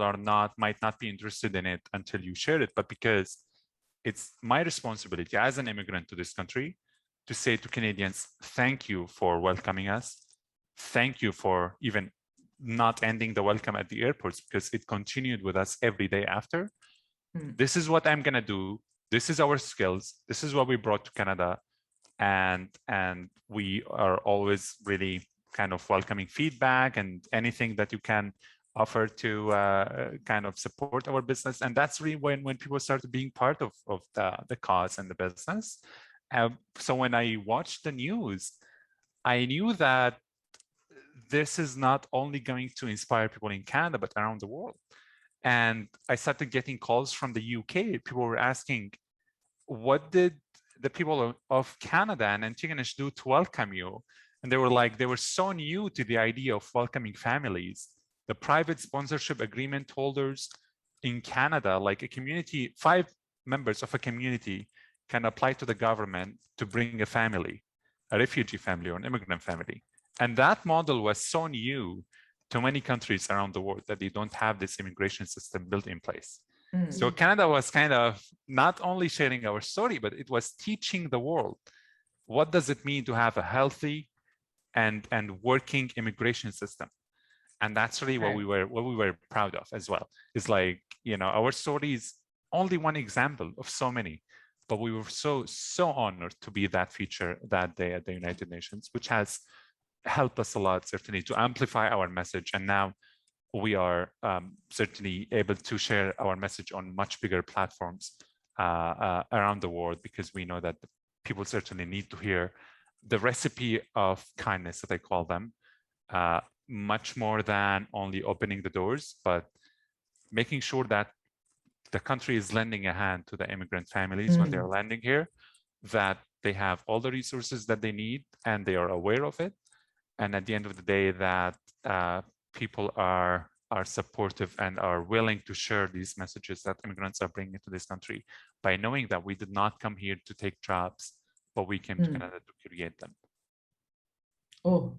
might not be interested in it until you share it, but because it's my responsibility as an immigrant to this country to say to Canadians, thank you for welcoming us. Thank you for even not ending the welcome at the airports, because it continued with us every day after. This is what I'm going to do. This is our skills. This is what we brought to Canada. And we are always really kind of welcoming feedback and anything that you can offer to kind of support our business. And that's really when people started being part of the cause and the business. So when I watched the news, I knew that this is not only going to inspire people in Canada, but around the world. And I started getting calls from the UK. People were asking, what did the people of Canada and Antigonish do to welcome you? And they were like, they were so new to the idea of welcoming families. The private sponsorship agreement holders in Canada, like a community, 5 members of a community can apply to the government to bring a family, a refugee family or an immigrant family. And that model was so new to many countries around the world that they don't have this immigration system built in place. So Canada was kind of not only sharing our story, but it was teaching the world, what does it mean to have a healthy and working immigration system? And that's really what we were proud of as well. It's like, you know, our story is only one example of so many, but we were so honored to be that feature that day at the United Nations, which has helped us a lot, certainly, to amplify our message. And now we are certainly able to share our message on much bigger platforms around the world, because we know that people certainly need to hear the recipe of kindness, that I call them, much more than only opening the doors, but making sure that the country is lending a hand to the immigrant families when they're landing here, that they have all the resources that they need and they are aware of it. And at the end of the day, that people are supportive and are willing to share these messages that immigrants are bringing to this country, by knowing that we did not come here to take jobs, but we came to Canada to create them. Oh,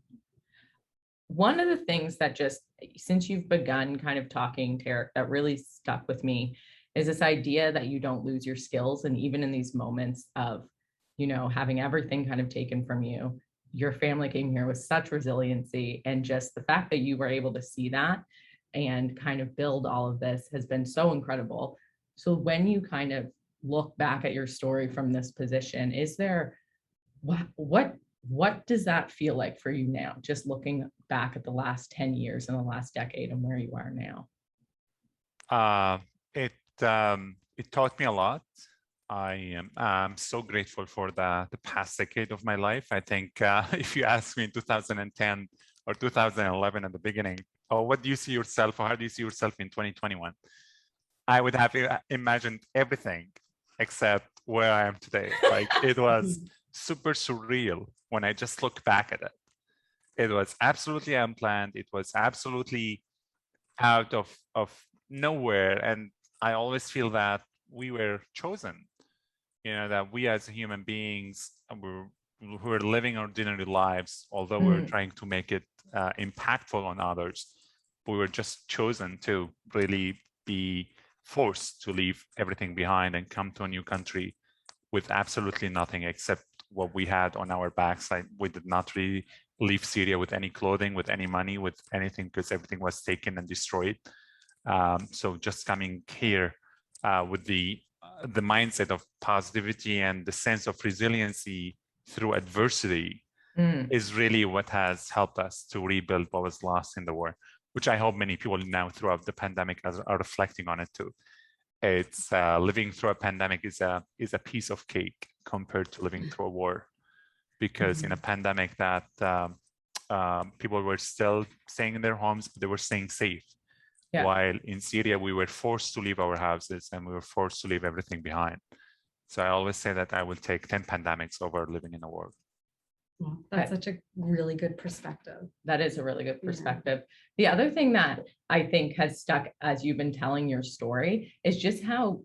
one of the things that just, since you've begun kind of talking, Tareq, that really stuck with me is this idea that you don't lose your skills. And even in these moments of, you know, having everything kind of taken from you, your family came here with such resiliency, and just the fact that you were able to see that and kind of build all of this has been so incredible. So when you kind of look back at your story from this position, is there, what does that feel like for you now, just looking back at the last 10 years and the last decade and where you are now? It taught me a lot. I am so grateful for the past decade of my life. I think if you asked me in 2010 or 2011 at the beginning, oh, what do you see yourself, or how do you see yourself in 2021? I would have imagined everything except where I am today. Like, it was super surreal when I just look back at it. It was absolutely unplanned. It was absolutely out of nowhere. And I always feel that we were chosen, you know, that we as human beings who are living ordinary lives, although we're trying to make it impactful on others, we were just chosen to really be forced to leave everything behind and come to a new country with absolutely nothing except what we had on our backs. Like, we did not really leave Syria with any clothing, with any money, with anything, because everything was taken and destroyed. So just coming here with the mindset of positivity and the sense of resiliency through adversity is really what has helped us to rebuild what was lost in the war, which I hope many people now throughout the pandemic are reflecting on it too. It's living through a pandemic is a piece of cake compared to living through a war, because in a pandemic that people were still staying in their homes, but they were staying safe. Yeah. While in Syria, we were forced to leave our houses and we were forced to leave everything behind. So I always say that I will take 10 pandemics over living in a war. Well, that's such a really good perspective. That is a really good perspective. Yeah. The other thing that I think has stuck as you've been telling your story is just how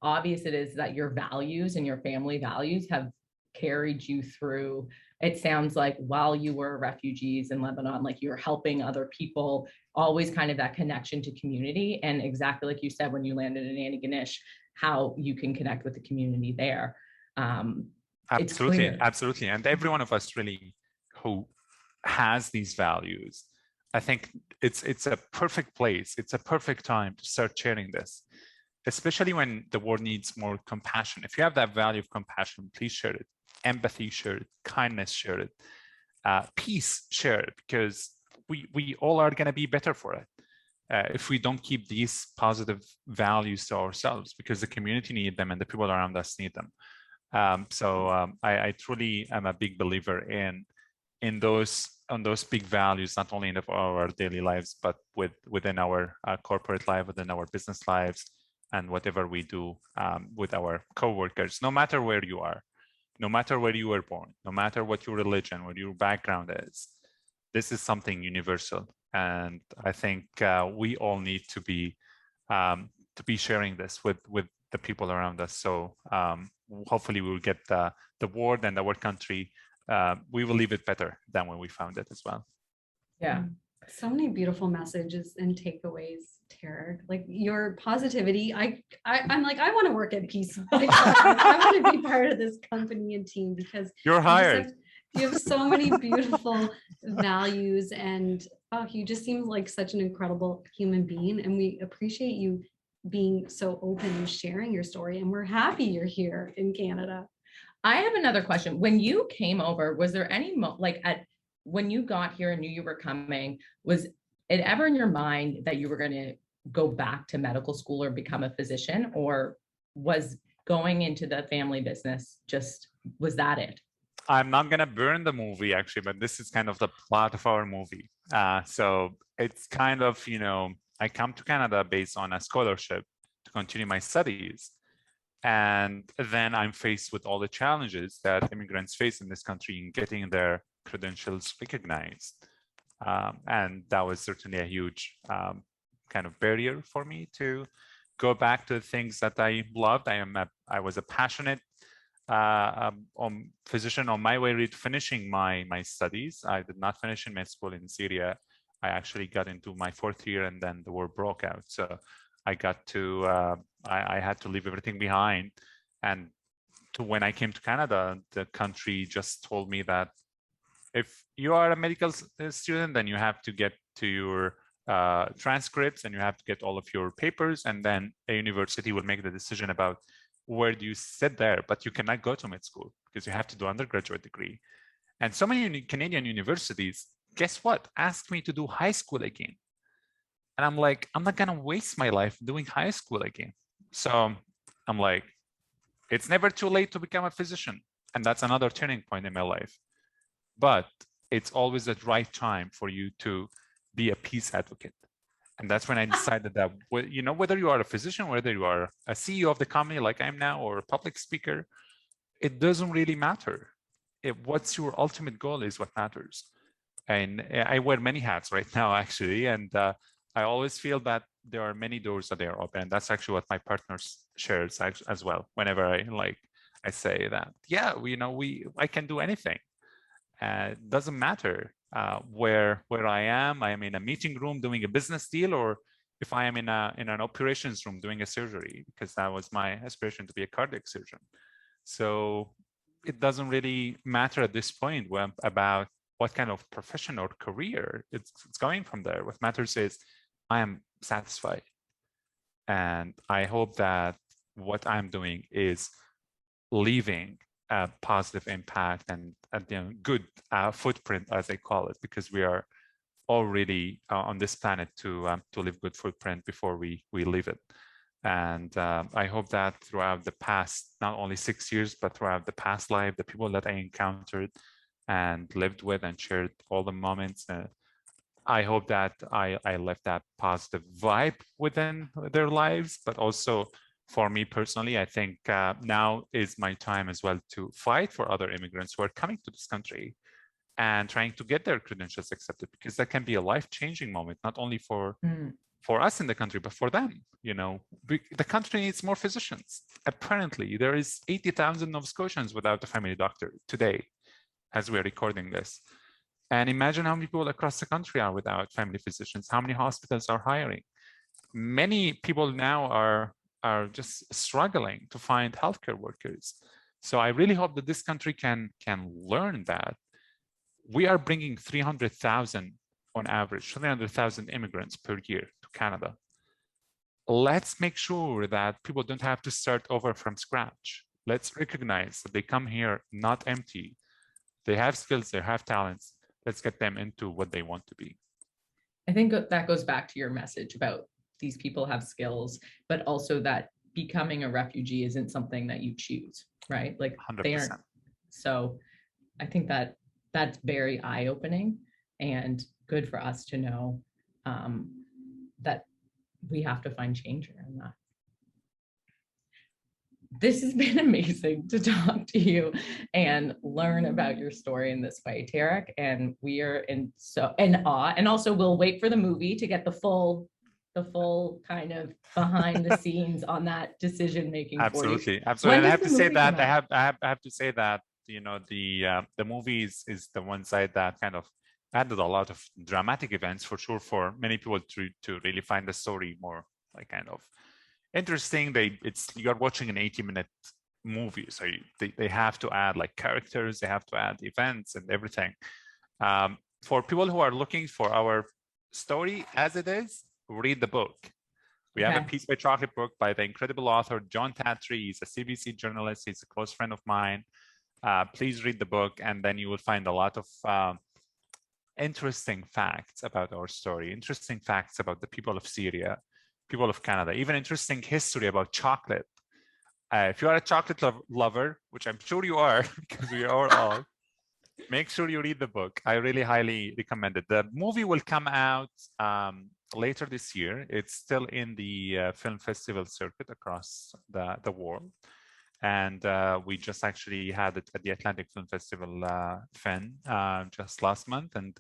obvious it is that your values and your family values have carried you through it sounds like while you were refugees in Lebanon, like you're helping other people, always kind of that connection to community. And exactly like you said, when you landed in Antigonish, how you can connect with the community there. It's Absolutely, clear. absolutely. And every one of us really who has these values, I think it's a perfect place. It's a perfect time to start sharing this, especially when the world needs more compassion. If you have that value of compassion, please share it. Empathy, share it. Kindness, share it. Peace, share it, because we all are going to be better for it if we don't keep these positive values to ourselves, because the community need them and the people around us need them. I truly am a big believer in those big values, not only in our daily lives, but within our corporate life, within our business lives, and whatever we do with our coworkers, no matter where you are, no matter where you were born, no matter what your religion, what your background is. This is something universal, and I think we all need to be sharing this with the people around us. So hopefully we will get the world and our country. We will leave it better than when we found it as well. Yeah. So many beautiful messages and takeaways, Tareq. Like your positivity. I'm like, I want to work at Peace. I want to be part of this company and team, because You're hired. you have so many beautiful values, and you just seem like such an incredible human being. And we appreciate you being so open and sharing your story. And we're happy you're here in Canada. I have another question. When you came over, was there any when you got here and knew you were coming, was it ever in your mind that you were going to go back to medical school or become a physician, or was going into the family business was that it? I'm not going to burn the movie, actually, but this is kind of the plot of our movie. So it's kind of, I come to Canada based on a scholarship to continue my studies. And then I'm faced with all the challenges that immigrants face in this country in getting their credentials recognized. And that was certainly a huge kind of barrier for me to go back to the things that I loved. I was a passionate physician on my way to finishing my studies. I did not finish in med school in Syria. I actually got into my 4th year and then the war broke out. So I got to, I had to leave everything behind. And when I came to Canada, the country just told me that if you are a medical student, then you have to get to your transcripts and you have to get all of your papers, and then a university will make the decision about where do you sit there, but you cannot go to med school because you have to do undergraduate degree. And so many Canadian universities, guess what, asked me to do high school again. And I'm like, I'm not gonna waste my life doing high school again. So I'm like, it's never too late to become a physician. And that's another turning point in my life. But it's always the right time for you to be a peace advocate. And that's when I decided that, whether you are a physician, whether you are a CEO of the company like I am now, or a public speaker, it doesn't really matter. What's your ultimate goal is what matters. And I wear many hats right now, actually. And I always feel that there are many doors that are open. And that's actually what my partner shares as well. Whenever I say that, yeah, I can do anything. It doesn't matter where I am. I am in a meeting room doing a business deal, or if I am in an operations room doing a surgery, because that was my aspiration to be a cardiac surgeon. So it doesn't really matter at this point about what kind of profession or career it's going from there. What matters is I am satisfied. And I hope that what I'm doing is leaving a positive impact and a good footprint, as they call it, because we are already on this planet to leave good footprint before we leave it. And I hope that throughout the past, not only 6 years, but throughout the past life, the people that I encountered and lived with and shared all the moments, I hope that I left that positive vibe within their lives. But also for me personally, I think now is my time as well to fight for other immigrants who are coming to this country and trying to get their credentials accepted, because that can be a life-changing moment, not only for us in the country, but for them. The country needs more physicians. Apparently, there is 80,000 Nova Scotians without a family doctor today. as we're recording this. And imagine how many people across the country are without family physicians, how many hospitals are hiring. Many people now are just struggling to find healthcare workers. So I really hope that this country can learn that. We are bringing 300,000 on average, 300,000 immigrants per year to Canada. Let's make sure that people don't have to start over from scratch. Let's recognize that they come here not empty. They have skills, they have talents. Let's get them into what they want to be. I think that goes back to your message about these people have skills, but also that becoming a refugee isn't something that you choose, right? Like 100%. they aren't. So I think that that's very eye-opening and good for us to know that we have to find change in that. This has been amazing to talk to you and learn about your story in this way, Tareq. And we are in awe. And also we'll wait for the movie to get the full kind of behind the scenes on that decision making. Absolutely, absolutely. And I have to say that I have to say that, you know, the movie is the one side that kind of added a lot of dramatic events for sure for many people to really find the story more like kind of interesting. You're watching an 80-minute movie, so they have to add like characters, they have to add events and everything. For people who are looking for our story as it is, read the book. We have a Peace by Chocolate book by the incredible author John Tatry. He's a CBC journalist. He's a close friend of mine. Please read the book, and then you will find a lot of interesting facts about our story, interesting facts about the people of Syria, people of Canada, even interesting history about chocolate. If you are a chocolate lover, which I'm sure you are, because we are all, make sure you read the book. I really highly recommend it. The movie will come out later this year. It's still in the film festival circuit across the world. And we just actually had it at the Atlantic Film Festival, FIN, just last month. And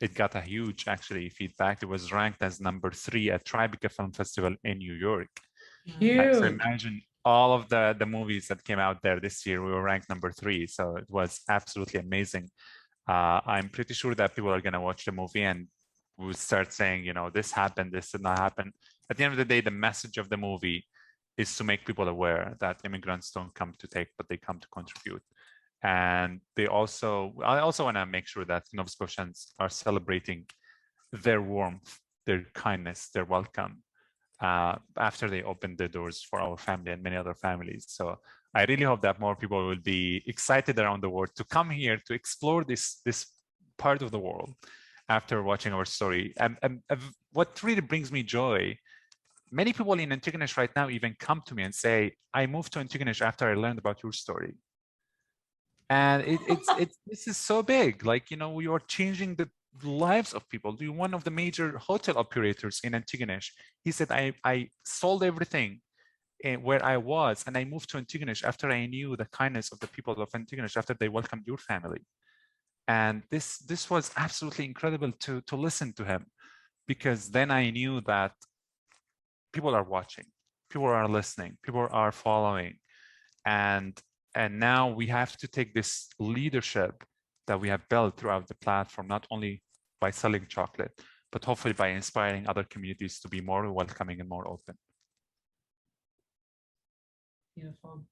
it got a huge, actually, feedback. It was ranked as #3 at Tribeca Film Festival in New York. Huge. So imagine all of the movies that came out there this year, we were ranked #3. So it was absolutely amazing. I'm pretty sure that people are going to watch the movie and will start saying, you know, this happened, this did not happen. At the end of the day, the message of the movie is to make people aware that immigrants don't come to take, but they come to contribute. And I also want to make sure that Nova Scotians are celebrating their warmth, their kindness, their welcome after they open the doors for our family and many other families. So I really hope that more people will be excited around the world to come here to explore this part of the world after watching our story. And what really brings me joy, many people in Antigonish right now even come to me and say, I moved to Antigonish after I learned about your story. And this is so big. Like, you know, we are changing the lives of people. One of the major hotel operators in Antigonish, he said, I sold everything where I was, and I moved to Antigonish after I knew the kindness of the people of Antigonish, after they welcomed your family. And this was absolutely incredible to listen to him, because then I knew that people are watching, people are listening, people are following. And now we have to take this leadership that we have built throughout the platform, not only by selling chocolate, but hopefully by inspiring other communities to be more welcoming and more open. Beautiful.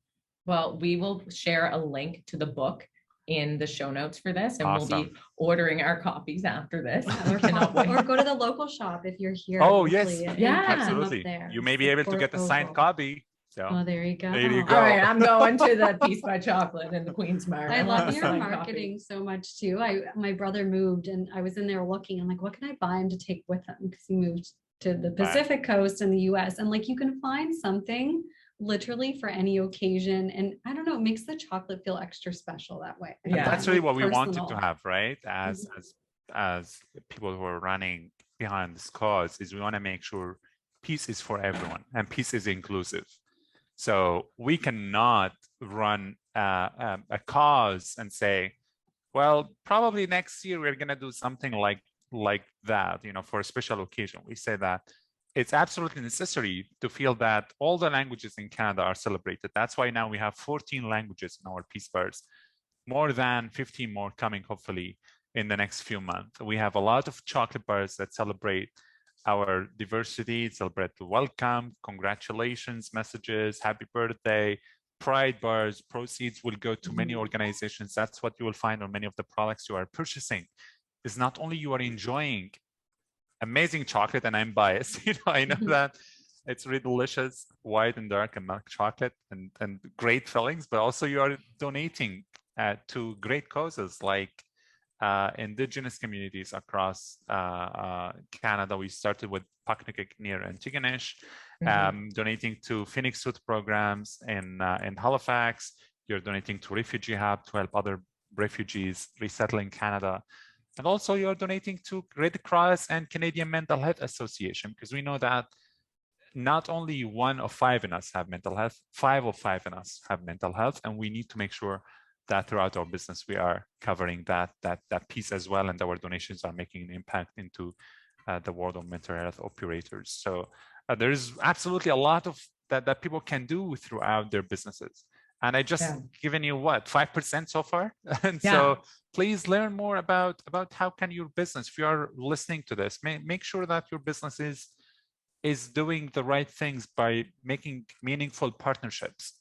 Well, we will share a link to the book in the show notes for this, and Awesome. We'll be ordering our copies after this. Or go to the local shop if you're here. Oh, yes. Yeah, absolutely. You may be able to get a signed copy. So oh, there you go. There you go. All right, I'm going to the Peace by Chocolate in the Queen's Mart. I love your signed marketing so much too. My brother moved and I was in there looking. I'm like, what can I buy him to take with him? Because he moved to the Pacific coast in the US. And like, you can find something literally for any occasion. And I don't know, it makes the chocolate feel extra special that way. Yeah, that's really what we wanted to have, right? As people who are running behind this cause, is we want to make sure peace is for everyone and peace is inclusive. So we cannot run a cause and say, well, probably next year we're going to do something like that, you know, for a special occasion. We say that it's absolutely necessary to feel that all the languages in Canada are celebrated. That's why now we have 14 languages in our Peace Birds. more than 15 more coming, hopefully, in the next few months. We have a lot of chocolate bars that celebrate our diversity, celebrate the welcome, congratulations messages, happy birthday, pride bars. Proceeds will go to many organizations. That's what you will find on many of the products you are purchasing. Is not only you are enjoying amazing chocolate, and I'm biased, I know that it's really delicious, white and dark and milk chocolate and great fillings, but also you are donating to great causes like indigenous communities across Canada. We started with Paknakik near Antigonish, donating to Phoenix Food programs in Halifax. You're donating to Refugee Hub to help other refugees resettle in Canada. And also you're donating to Red Cross and Canadian Mental Health Association, because we know that not only 1 of 5 in us have mental health, 5 of 5 in us have mental health, and we need to make sure that throughout our business we are covering that piece as well, and our donations are making an impact into the world of mental health operators. So there is absolutely a lot of that people can do throughout their businesses. And I just given you what, 5% so far, and so please learn more about how can your business, if you are listening to this, make sure that your business is doing the right things by making meaningful partnerships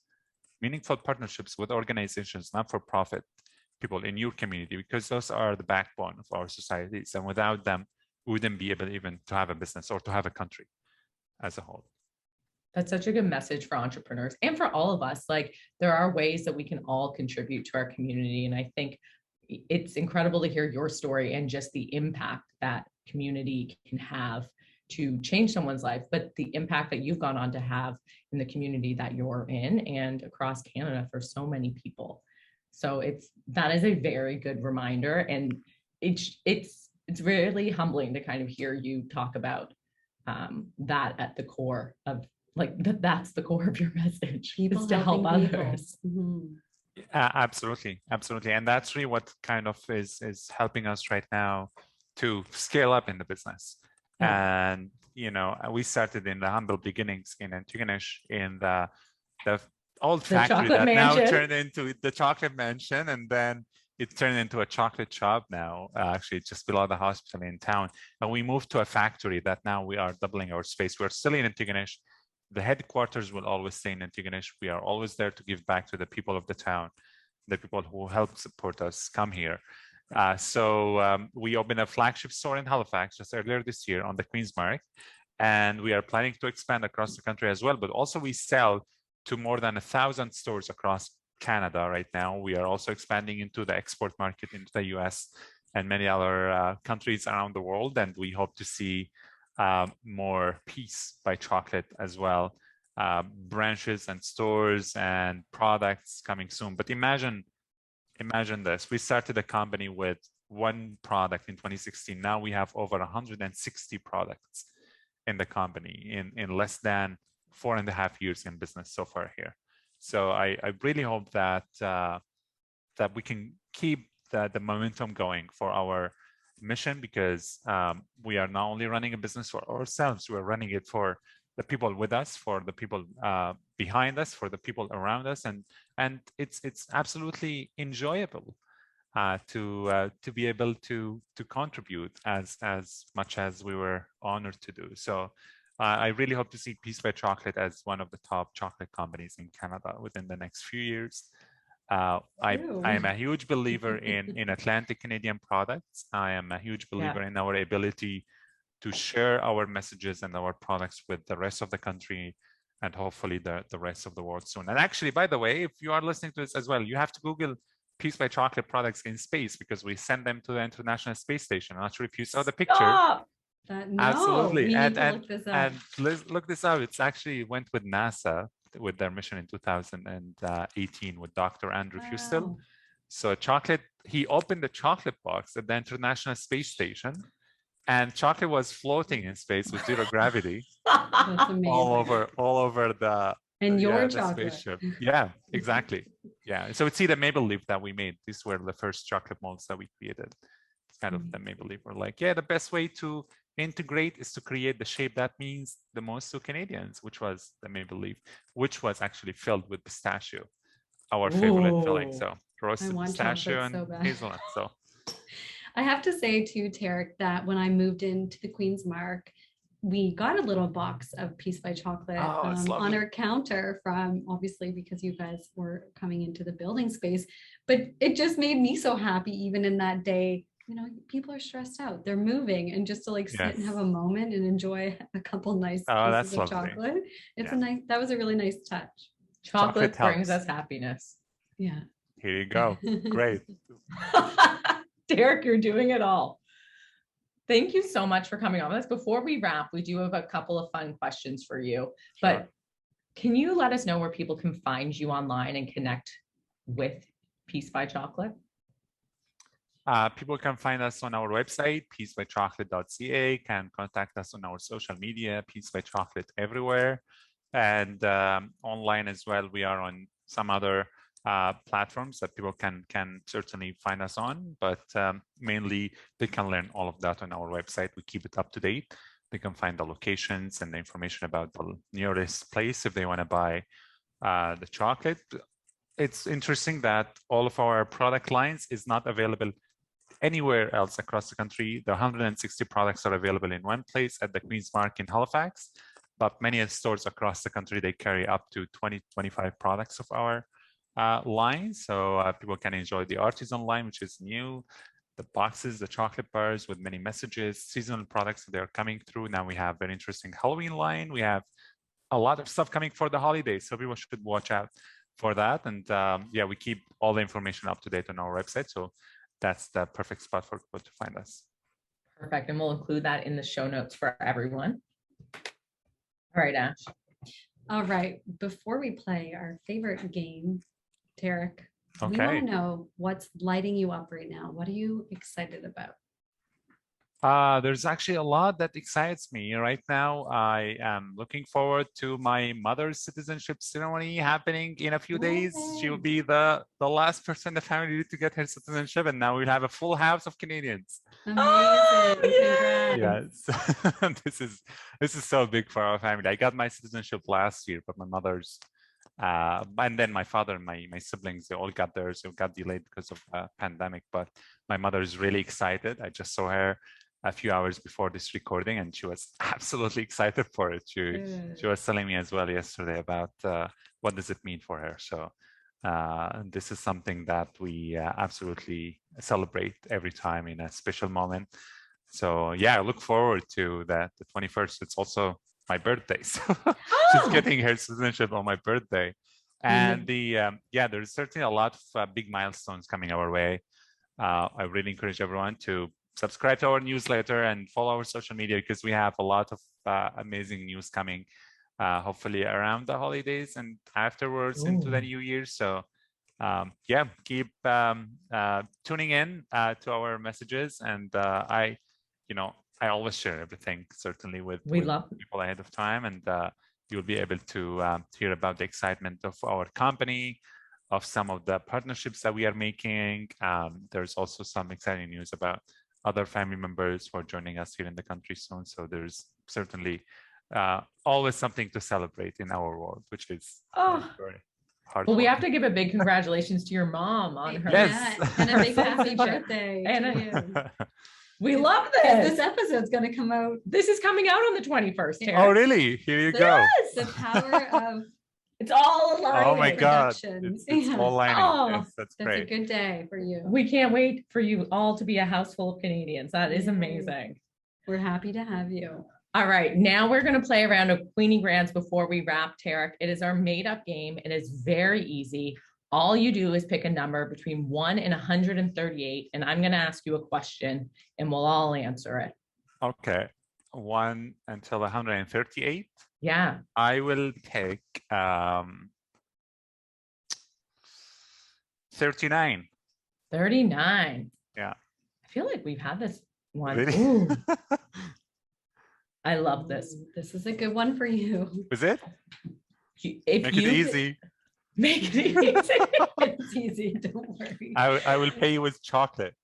with organizations, not-for-profit people in your community, because those are the backbone of our societies. And without them, we wouldn't be able even to have a business or to have a country as a whole. That's such a good message for entrepreneurs and for all of us. Like, there are ways that we can all contribute to our community. And I think it's incredible to hear your story and just the impact that community can have to change someone's life, but the impact that you've gone on to have in the community that you're in and across Canada for so many people. So that is a very good reminder. And it's really humbling to kind of hear you talk about that at the core of, like, that's the core of your message, people is to help others. Absolutely. And that's really what kind of is helping us right now to scale up in the business. And we started in the humble beginnings in Antigonish, in the old factory that now turned into the chocolate mansion, and then it turned into a chocolate shop now, actually just below the hospital in town. And we moved to a factory that now we are doubling our space. We're still in Antigonish. The headquarters will always stay in Antigonish. We are always there to give back to the people of the town, the people who help support us come here. So we opened a flagship store in Halifax just earlier this year on the Queen's Mark, and we are planning to expand across the country as well. But also we sell to more than 1,000 stores across Canada right now. We are also expanding into the export market into the US and many other countries around the world. And we hope to see more Peace by Chocolate as well, branches and stores and products coming soon. But imagine this. We started a company with 1 product in 2016. Now we have over 160 products in the company in less than 4.5 years in business so far here. So I really hope that that we can keep the momentum going for our mission, because we are not only running a business for ourselves, we're running it for the people with us, for the people behind us, for the people around us, and it's absolutely enjoyable to be able to contribute as much as we were honored to do. So I really hope to see Peace by Chocolate as one of the top chocolate companies in Canada within the next few years. I am a huge believer in Atlantic Canadian products. I am a huge believer in our ability to share our messages and our products with the rest of the country, and hopefully the rest of the world soon. And actually, by the way, if you are listening to this as well, you have to Google Peace by Chocolate products in space, because we send them to the International Space Station. I'm not sure if you saw the picture. No, Absolutely. And look this up. It's actually went with NASA with their mission in 2018 with Dr. Andrew Fustel. So he opened the chocolate box at the International Space Station, and chocolate was floating in space with 0 gravity. That's amazing. all over the chocolate. spaceship. Yeah, exactly. Yeah. So see the maple leaf that we made. These were the first chocolate molds that we created. It's kind of the maple leaf. We're like, the best way to integrate is to create the shape that means the most to Canadians, which was the maple leaf, which was actually filled with pistachio, our favorite filling. So roasted want pistachio chocolate so and bad. hazelnut. So I have to say too, Tareq, that when I moved into the Queen's Mark, we got a little box of Peace by Chocolate Oh, it's on lovely. our counter from, obviously because you guys were coming into the building space, but it just made me so happy even in that day. You know, people are stressed out, they're moving, and just to like sit and Yes. have a moment and enjoy a couple nice Oh, pieces that's of lovely. chocolate. It's Yeah. a nice, that was a really nice touch. Chocolate Chocolate brings helps. us happiness. Yeah. Here you go. Great. Tareq, you're doing it all. Thank you so much for coming on with us. Before we wrap, we do have a couple of fun questions for you, but Sure. can you let us know where people can find you online and connect with Peace by Chocolate? People can find us on our website, peacebychocolate.ca, can contact us on our social media, Peace by Chocolate everywhere, and online as well. We are on some other platforms that people can certainly find us on, but mainly they can learn all of that on our website. We keep it up to date. They can find the locations and the information about the nearest place if they want to buy the chocolate. It's interesting that all of our product lines is not available anywhere else across the country. The 160 products are available in one place at the Queen's Mark in Halifax, but many stores across the country, they carry up to 20, 25 products of our line. So people can enjoy the artisan line, which is new, the boxes, the chocolate bars with many messages, seasonal products that are coming through. Now we have an interesting Halloween line. We have a lot of stuff coming for the holidays, so people should watch out for that. And yeah, we keep all the information up to date on our website. So that's the perfect spot for people to find us. Perfect. And we'll include that in the show notes for everyone. All right, Ash. All right, before we play our favorite game, Tareq, we want Okay. to know what's lighting you up right now. What are you excited about? There's actually a lot that excites me right now. I am looking forward to my mother's citizenship ceremony happening in a few days. She will be the last person in the family to get her citizenship, and now we'll have a full house of Canadians. Amazing. Oh, Congrats. Yes, this is so big for our family. I got my citizenship last year, but my mother's and then my father and my siblings, they all got theirs. It got delayed because of pandemic, but my mother is really excited. I just saw her a few hours before this recording, and she was absolutely excited for it. She was telling me as well yesterday about what does it mean for her. So this is something that we absolutely celebrate every time in a special moment. So yeah, I look forward to that. The 21st, it's also my birthday. So she's getting her citizenship on my birthday. And yeah, there's certainly a lot of big milestones coming our way. I really encourage everyone to subscribe to our newsletter and follow our social media, because we have a lot of amazing news coming, hopefully around the holidays and afterwards into the new year. So yeah, keep tuning in to our messages. And I always share everything, certainly with people ahead of time, and you'll be able to hear about the excitement of our company, of some of the partnerships that we are making. There's also some exciting news about other family members who are joining us here in the country soon. So there's certainly always something to celebrate in our world, which is very hard. Well, we have to give a big congratulations to your mom on her. Yes. Yeah, and a big happy birthday to you. We love this. This episode's going to come out. This is coming out on the 21st. Tareq. Oh, really? Here you go. The power of it's all aligned. Oh my God. It's all lining. Oh, yes, that's great. That's a good day for you. We can't wait for you all to be a house full of Canadians. That is amazing. We're happy to have you. All right, now we're going to play a round of Queenie Grands before we wrap, Tareq. It is our made-up game. It is very easy. All you do is pick a number between 1 and 138, and I'm going to ask you a question, and we'll all answer it. Okay, 1 until 138. Yeah. I will pick 39. 39. Yeah. I feel like we've had this one. Really? Ooh. I love this. This is a good one for you. Is it? If Make it easy. Make it easy. It's easy, don't worry. I will pay you with chocolate.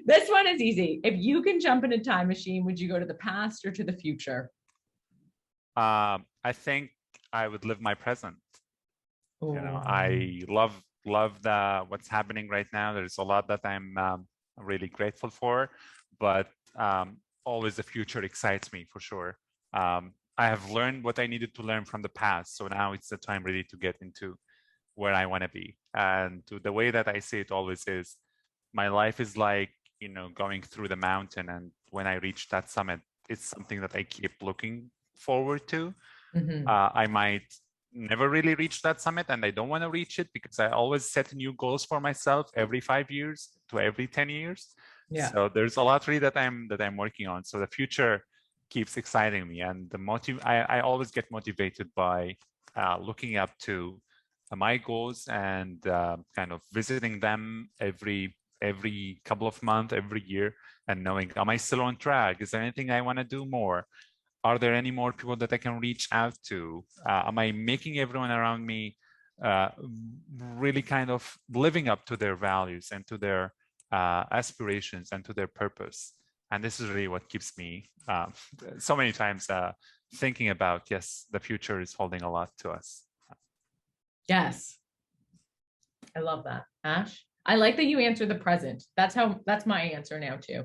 This one is easy. If you can jump in a time machine, would you go to the past or to the future? I think I would live my present. You know, Oh. I love what's happening right now. There's a lot that I'm really grateful for, but always the future excites me for sure. I have learned what I needed to learn from the past, so now it's the time really to get into where I want to be. And the way that I see it always is, my life is like, you know, going through the mountain, and when I reach that summit, it's something that I keep looking forward to. Mhm. I might never really reach that summit, and I don't want to reach it because I always set new goals for myself every 5 years to every 10 years. Yeah. So there's a lot really that I'm working on. So the future keeps exciting me, and I always get motivated by looking up to my goals and kind of visiting them every couple of months, every year, and knowing, am I still on track? Is there anything I want to do more? Are there any more people that I can reach out to? Am I making everyone around me really kind of living up to their values and to their aspirations and to their purpose? And this is really what keeps me so many times thinking about, yes, the future is holding a lot to us. Yes. I love that. Ash, I like that you answer the present. That's my answer now too.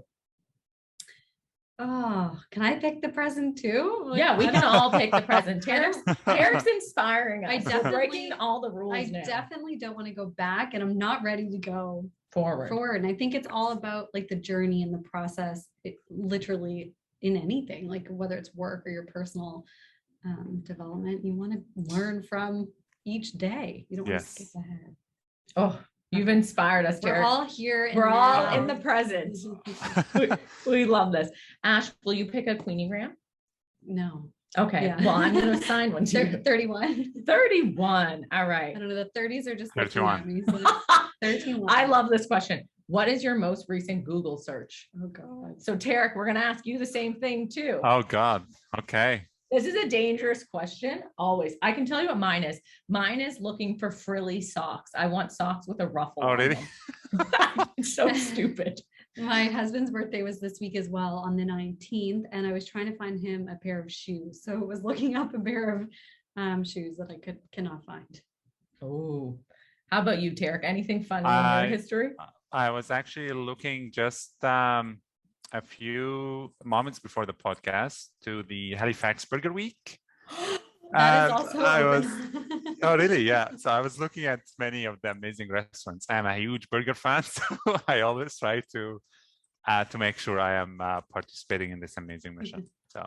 Oh, can I pick the present too? Like, Yeah, we I can don't- all pick the present. I don't- Tareq's inspiring us. I We're definitely- breaking all the rules I now. definitely don't want to go back, and I'm not ready to go Forward. forward. And I think it's all about like the journey and the process, literally in anything, like whether it's work or your personal development, you want to learn from each day. You don't want to skip Yes. ahead. Oh, you've inspired us, We're Tareq. all here. We're all now. in the present. We love this. Ash, will you pick a Queenigram? No. Okay, Yeah. well, I'm going to assign one to you. 31. 31. All I right. don't know. The 30s are just looking 31. at me. So 31. I love this question. What is your most recent Google search? Oh God. So Tareq, we're going to ask you the same thing too. Oh God. Okay. This is a dangerous question. Always. I can tell you what mine is. Mine is looking for frilly socks. I want socks with a ruffle. Oh, on really? them. It's so stupid. My husband's birthday was this week as well, on the 19th, and I was trying to find him a pair of shoes. So it was looking up a pair of shoes that I cannot find. Oh, how about you, Tareq? Anything funny in I- your history? I was actually looking just a few moments before the podcast to the Halifax Burger Week. That is And also I was, open. oh really? Yeah. So I was looking at many of the amazing restaurants. I'm a huge burger fan, so I always try to make sure I am participating in this amazing mission. So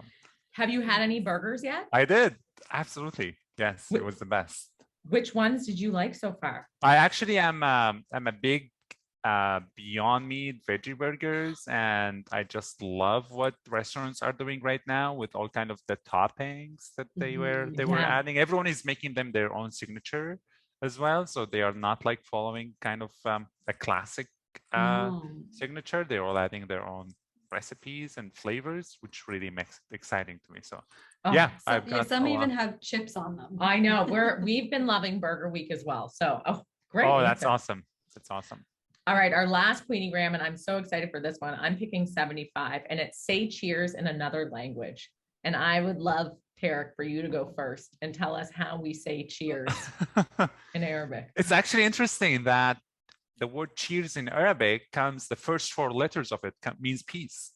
Have you had any burgers yet? I did, absolutely. Yes, it was the best. Which ones did you like so far? I actually am I'm a big Beyond Meat veggie burgers, and I just love what restaurants are doing right now with all kind of the toppings that they were Yeah. adding. Everyone is making them their own signature as well, so they are not like following kind of a classic No. signature. They're all adding their own recipes and flavors, which really makes it exciting to me. So Oh, yeah, So, I've got some a lot. even have chips on them. I know we've been loving Burger Week as well. So, great. Oh, that's answer. awesome. That's awesome. All right, our last Queenigram, and I'm so excited for this one. I'm picking 75, and it's say cheers in another language. And I would love, Tareq, for you to go first and tell us how we say cheers in Arabic. It's actually interesting that the word cheers in Arabic comes, the first 4 letters of it means peace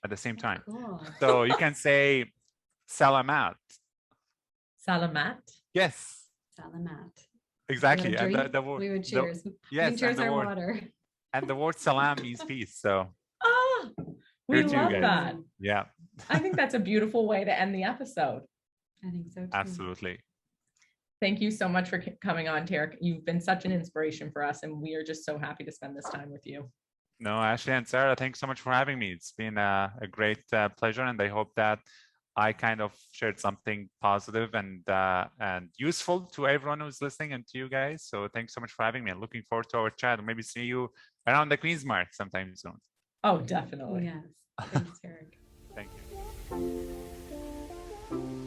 at the same time. Cool. So you can say salamat. Salamat. Yes, Salamat. exactly. We would And drink, the word, we would cheers. yes, We cheers and the our word, water. and the word salam means peace. So Oh, we Here to you love guys. that. yeah, I think that's a beautiful way to end the episode. I think so too. absolutely. Thank you so much for coming on, Tareq. You've been such an inspiration for us, and we are just so happy to spend this time with you. No, Ashley and Sarah, thanks so much for having me. It's been a great pleasure, and I hope that I kind of shared something positive and useful to everyone who's listening and to you guys. So thanks so much for having me. I'm looking forward to our chat and maybe see you around the Queen's Mark sometime soon. Oh, definitely. Yes. Thanks, Tareq. Thank you.